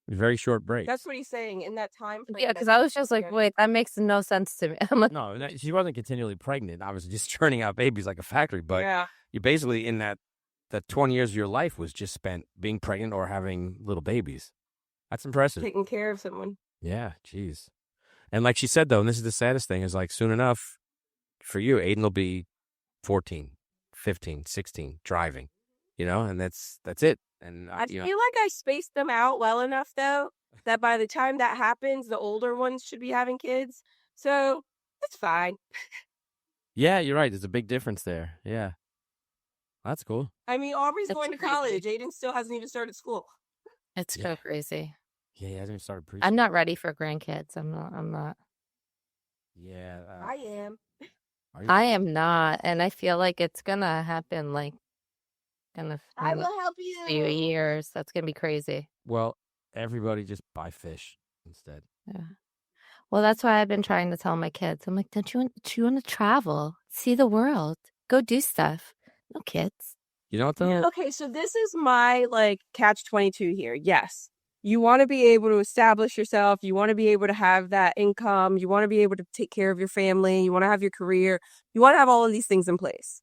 Very short break. That's what he's saying in that time frame. yeah, because I was just like, wait, that makes no sense to me. I'm like, No, she wasn't continually pregnant. Obviously, just churning out babies like a factory. But yeah, you basically, in that 20 years of your life was just spent being pregnant or having little babies. That's impressive. taking care of someone. Yeah, jeez. And like she said, though, and this is the saddest thing, is like soon enough, for you, Aiden will be 14, 15, 16, driving, and that's it. And I feel like I spaced them out well enough, though, that by the time that happens, the older ones should be having kids. So it's fine. yeah, you're right. There's a big difference there. Yeah. That's cool. I mean, Aubrey's That's going to crazy. college. Aiden still hasn't even started school. it's Yeah. so crazy. Yeah, he hasn't even started preaching. I'm not ready for grandkids. I'm not. Yeah. I am. Are you? I am not, and I feel like it's gonna happen like in a I will help few you. years. That's gonna be crazy. Well, everybody just buy fish instead. Yeah. Well, that's why I've been trying to tell my kids. I'm like, do you want to travel, see the world, go do stuff? No kids. You know what, though? Okay, so this is my catch-22 here. Yes. You want to be able to establish yourself. You want to be able to have that income. You want to be able to take care of your family. You want to have your career. You want to have all of these things in place.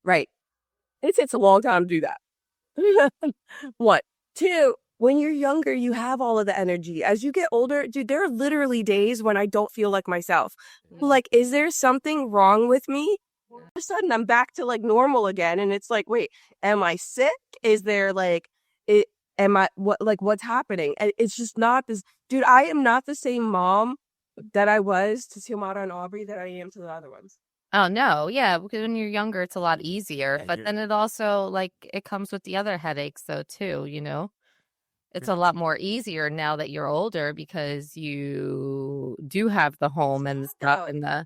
Right. It takes a long time to do that. 1. 2, when you're younger, you have all of the energy. As you get older, dude, there are literally days when I don't feel like myself. Like, is there something wrong with me? All of a sudden, I'm back to normal again. And it's like, wait, am I sick? Is there what's happening? And it's just not this, dude, I am not the same mom that I was to Xiomara and Aubrey that I am to the other ones. Oh no, yeah, because when you're younger, it's a lot easier. Yeah, But then it also it comes with the other headaches, though, too. It's a lot more easier now that you're older because you do have the home and stuff and the.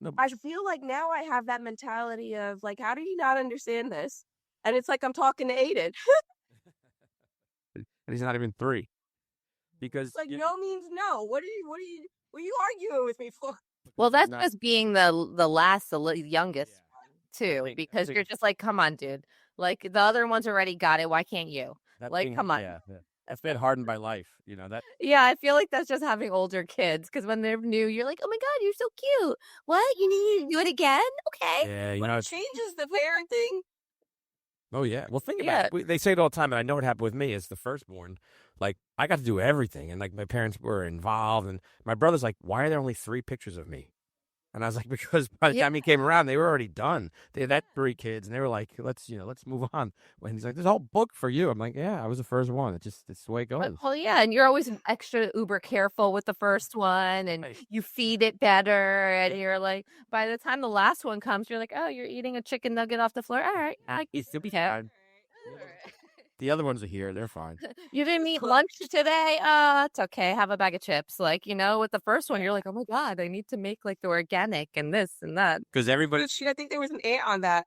No, I feel like now I have that mentality of how do you not understand this? And it's like I'm talking to Aiden. and he's not even 3. Because It's no means no. What are you arguing with me for? Well, that's not- just being the youngest too, think- I because think- you're just like, come on, dude. Like the other ones already got it. Why can't you? that like, come on. Yeah, that's been hardened by life. That. Yeah, I feel like that's just having older kids because when they're new, you're like, oh my God, you're so cute. What? You need to do it again? Okay. Yeah, It changes the parenting. Oh, yeah. Well, think Yeah. about it. They say it all the time, and I know what happened with me as the firstborn. I got to do everything, and my parents were involved, and my brother's like, why are there only 3 pictures of me? And I was like, because by the time he came around, they were already done. They had 3 kids, and they were like, let's move on. And he's like, there's a whole book for you. I'm like, yeah, I was the first one. It's the way it goes. Well, yeah, and you're always extra uber careful with the first one, and Right. you feed it better, and you're like, by the time the last one comes, you're like, oh, you're eating a chicken nugget off the floor. All right, It's to be okay. fine. The other ones are here. They're fine. You didn't eat lunch today? It's okay. Have a bag of chips. Like, with the first one, you're like, oh my God, I need to make like the organic and this and that. Because everybody, I think there was an ant on that.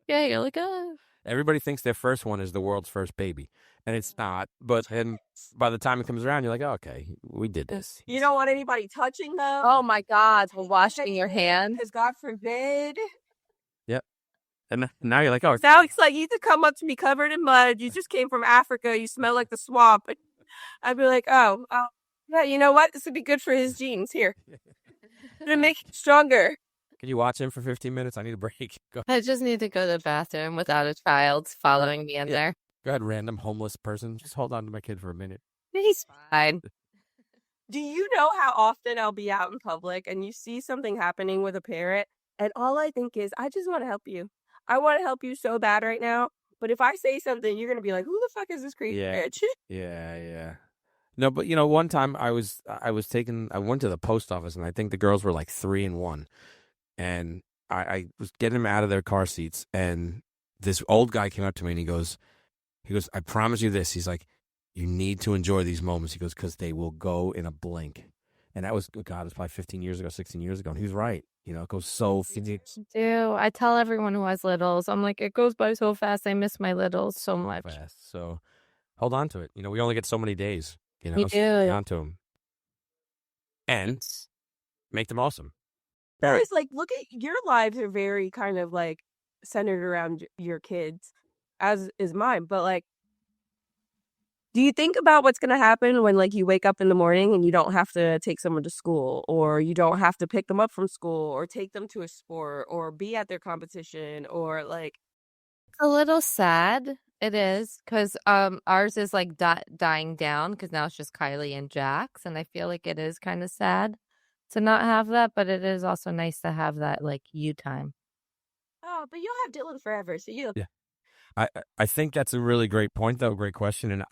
Yeah, you're like, oh. everybody thinks their first one is the world's first baby, and it's not. But and by the time it comes around, you're like, oh, okay, we did this. You don't want anybody touching them. Oh my God, for washing your hands. Because God forbid. Yep. And now you're like, oh, Now it's like, you need to come up to me covered in mud. You just came from Africa. You smell like the swamp. I'd be like, oh, yeah, you know what? This would be good for his genes. Here. To make him stronger. can you watch him for 15 minutes? I need a break. Go I just need to go to the bathroom without a child following me in there. ahead, random homeless person. Just hold on to my kid for a minute. He's fine. Do you know how often I'll be out in public and you see something happening with a parent, and all I think is, I just want to help you. I want to help you so bad right now. But if I say something, you're going to be like, who the fuck is this crazy bitch? Yeah. No, but one time I went to the post office, and I think the girls were like 3 and 1, and I was getting them out of their car seats, and this old guy came up to me and he goes, I promise you this. He's like, you need to enjoy these moments. He goes, because they will go in a blink. And that was, God, it was probably 15 years ago, 16 years ago. And he was right. It goes so fast. I tell everyone who has littles, I'm like, it goes by so fast. I miss my littles so much. So hold on to it. We only get so many days. You So do. hang on to them. And make them awesome. It's like, look at your lives are very kind of like centered around your kids, as is mine. But like, do you think about what's going to happen when like you wake up in the morning and you don't have to take someone to school, or you don't have to pick them up from school, or take them to a sport, or be at their competition, or like? It's a little sad. It is, because ours is like dying down, because now it's just Kylie and Jax, and I feel like it is kind of sad to not have that, but it is also nice to have that like you time. Oh, but you'll have Dylan forever, so you. Yeah. I think that's a really great point, though. Great question.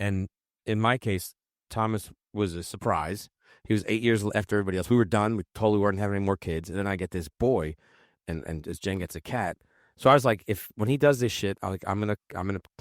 And in my case, Thomas was a surprise. He was 8 years after everybody else. We were done. We totally weren't having any more kids. And then I get this boy, and as Jen gets a cat. So I was like, when he does this shit, I'm gonna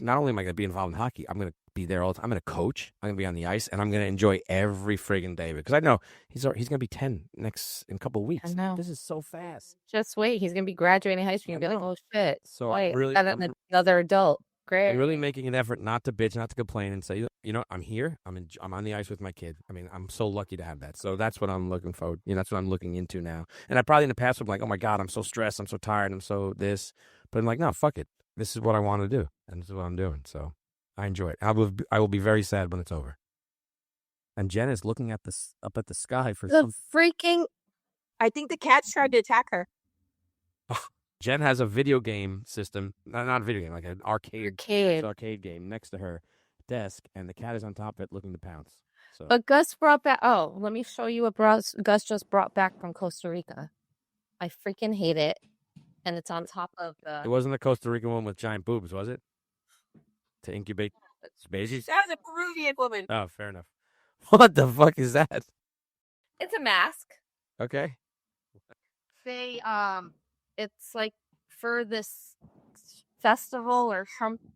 not only am I gonna be involved in hockey, I'm gonna be there all the time. I'm gonna coach. I'm gonna be on the ice, and I'm gonna enjoy every friggin' day because I know he's gonna be 10 in a couple of weeks. I know. This is so fast. Just wait. He's going to be graduating high school. You're going to be like, oh, shit. So wait, I'm another adult. Great. really making an effort not to bitch, not to complain, and say, I'm here. I'm on the ice with my kid. I mean, I'm so lucky to have that. So that's what I'm looking forward. That's what I'm looking into now. And I probably in the past would be like, oh my God, I'm so stressed. I'm so tired. I'm so this. But I'm like, no, fuck it. This is what I want to do, and this is what I'm doing. So I enjoy it. I will be very sad when it's over. And Jen is looking up at the sky for the freaking. I think the cats tried to attack her. Jen has a video game system, not a video game, like an arcade game next to her desk, and the cat is on top of it looking to pounce. So. But Gus brought back. Oh, let me show you what Gus just brought back from Costa Rica. I freaking hate it, and it's on top of the. It wasn't the Costa Rican one with giant boobs, was it? To incubate babies. That was a Peruvian woman. Oh, fair enough. What the fuck is that? It's a mask. Okay. They it's like for this festival or something.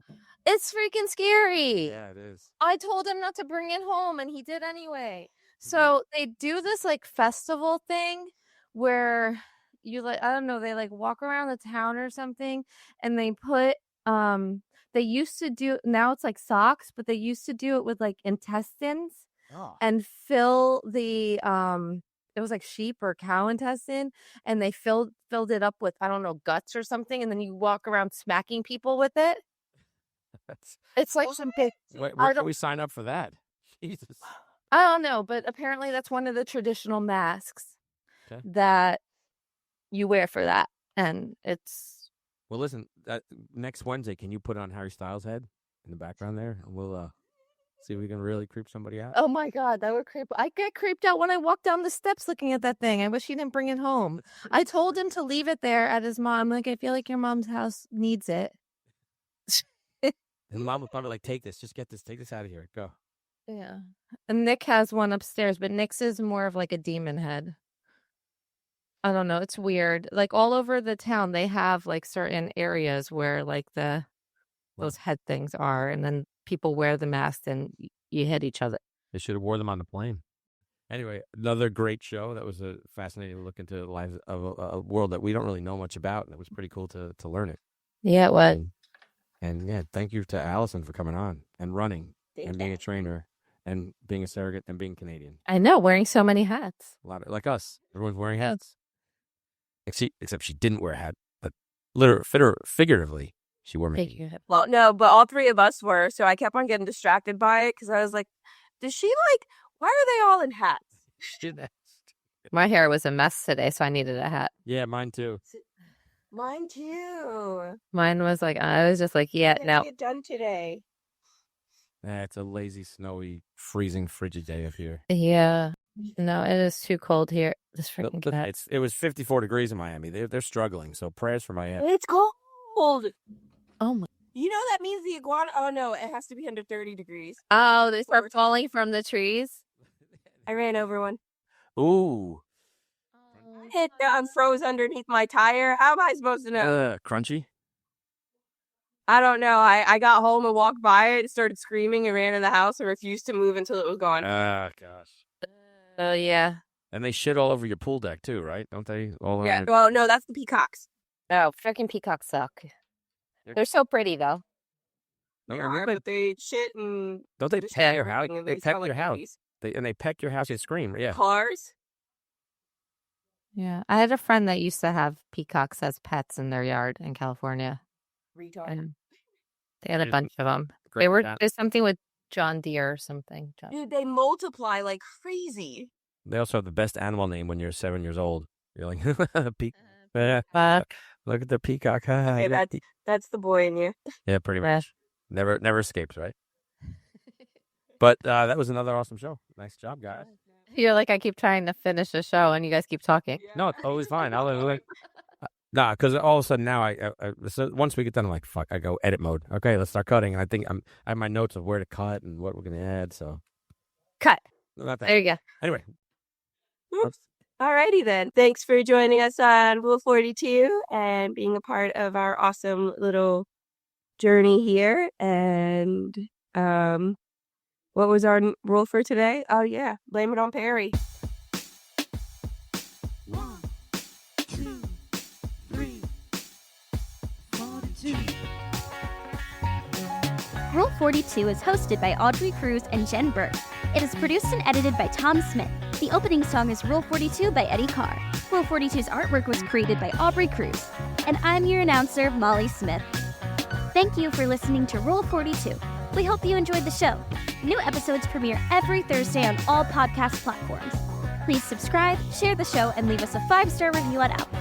It's freaking scary. Yeah, it is. I told him not to bring it home, and he did anyway. So they do this like festival thing where you like, I don't know, they like walk around the town or something, and they put they used to do, now it's like socks, but they used to do it with like intestines and fill the it was like sheep or cow intestine, and they filled it up with, I don't know, guts or something, and then you walk around smacking people with it. It's like some big. Where can we sign up for that? Jesus. I don't know, but apparently that's one of the traditional masks that you wear for that, and it's. Well, listen. Next Wednesday, can you put on Harry Styles' head in the background there, and we'll see if we can really creep somebody out. Oh my God, that would creep. I get creeped out when I walk down the steps looking at that thing. I wish he didn't bring it home. I told him to leave it there at his mom. Like, I feel like your mom's house needs it. And mom would probably like, take this, take this out of here, go. Yeah. And Nick has one upstairs, but Nick's is more of like a demon head. I don't know. It's weird. Like all over the town, they have like certain areas where like the those head things are, and then people wear the mask and you hit each other. They should have wore them on the plane. Anyway, another great show. That was a fascinating look into the lives of a world that we don't really know much about, and it was pretty cool to learn it. Yeah, it was. And yeah, thank you to Alison for coming on and running and being a trainer and being a surrogate and being Canadian. I know, wearing so many hats. A lot of, like us, everyone's wearing hats. Except she didn't wear a hat, but figuratively, she wore Mickey. Well, no, but all three of us were, so I kept on getting distracted by it because I was like, does she why are they all in hats? My hair was a mess today, so I needed a hat. Yeah, mine too. Mine too. Mine was I was just like, yeah, no. Get done today. It's a lazy, snowy, freezing, frigid day up here. Yeah. No, it is too cold here. This freaking cat. It was 54 degrees in Miami. They're struggling, so prayers for Miami. It's cold. Oh my. You know that means the iguana. Oh no, it has to be under 30 degrees. Oh, they start falling from the trees. I ran over one. Ooh. Hit and froze underneath my tire. How am I supposed to know? Crunchy? I don't know. I got home and walked by it, started screaming and ran in the house and refused to move until it was gone. Ah, gosh. Oh, yeah. And they shit all over your pool deck too, right? Don't they? All Yeah. over Well, no, that's the peacocks. Oh, freaking peacocks suck. They're so pretty, though. But they shit and... Don't they peck your house? They peck your house. Babies. They peck your house and scream. Yeah. Cars? Yeah. I had a friend that used to have peacocks as pets in their yard in California. Retard. And they had a bunch of them. Great There's something with John Deere or something. Dude, they multiply like crazy. They also have the best animal name when you're 7 years old. You're like, Fuck. Look at the peacock. Okay, that's the boy in you. Yeah, pretty much. Never escapes, right? But that was another awesome show. Nice job, guys. You're like, I keep trying to finish the show and you guys keep talking. No, it's always fine. Nah, because all of a sudden now so once we get done, I'm like, fuck, I go edit mode. Okay, let's start cutting. And I think I have my notes of where to cut and what we're going to add. So Cut. Not that. There you go. Anyway. Alrighty then. Thanks for joining us on Rule 42 and being a part of our awesome little journey here. And what was our rule for today? Oh yeah, blame it on Perry. 1, 2, 3, 42. Rule 42 is hosted by Audrey Cruz and Jen Burke. It is produced and edited by Tom Smith. The opening song is Rule 42 by Eddie Carr. Rule 42's artwork was created by Aubrey Cruz. And I'm your announcer, Molly Smith. Thank you for listening to Rule 42. We hope you enjoyed the show. New episodes premiere every Thursday on all podcast platforms. Please subscribe, share the show, and leave us a 5-star review on Apple.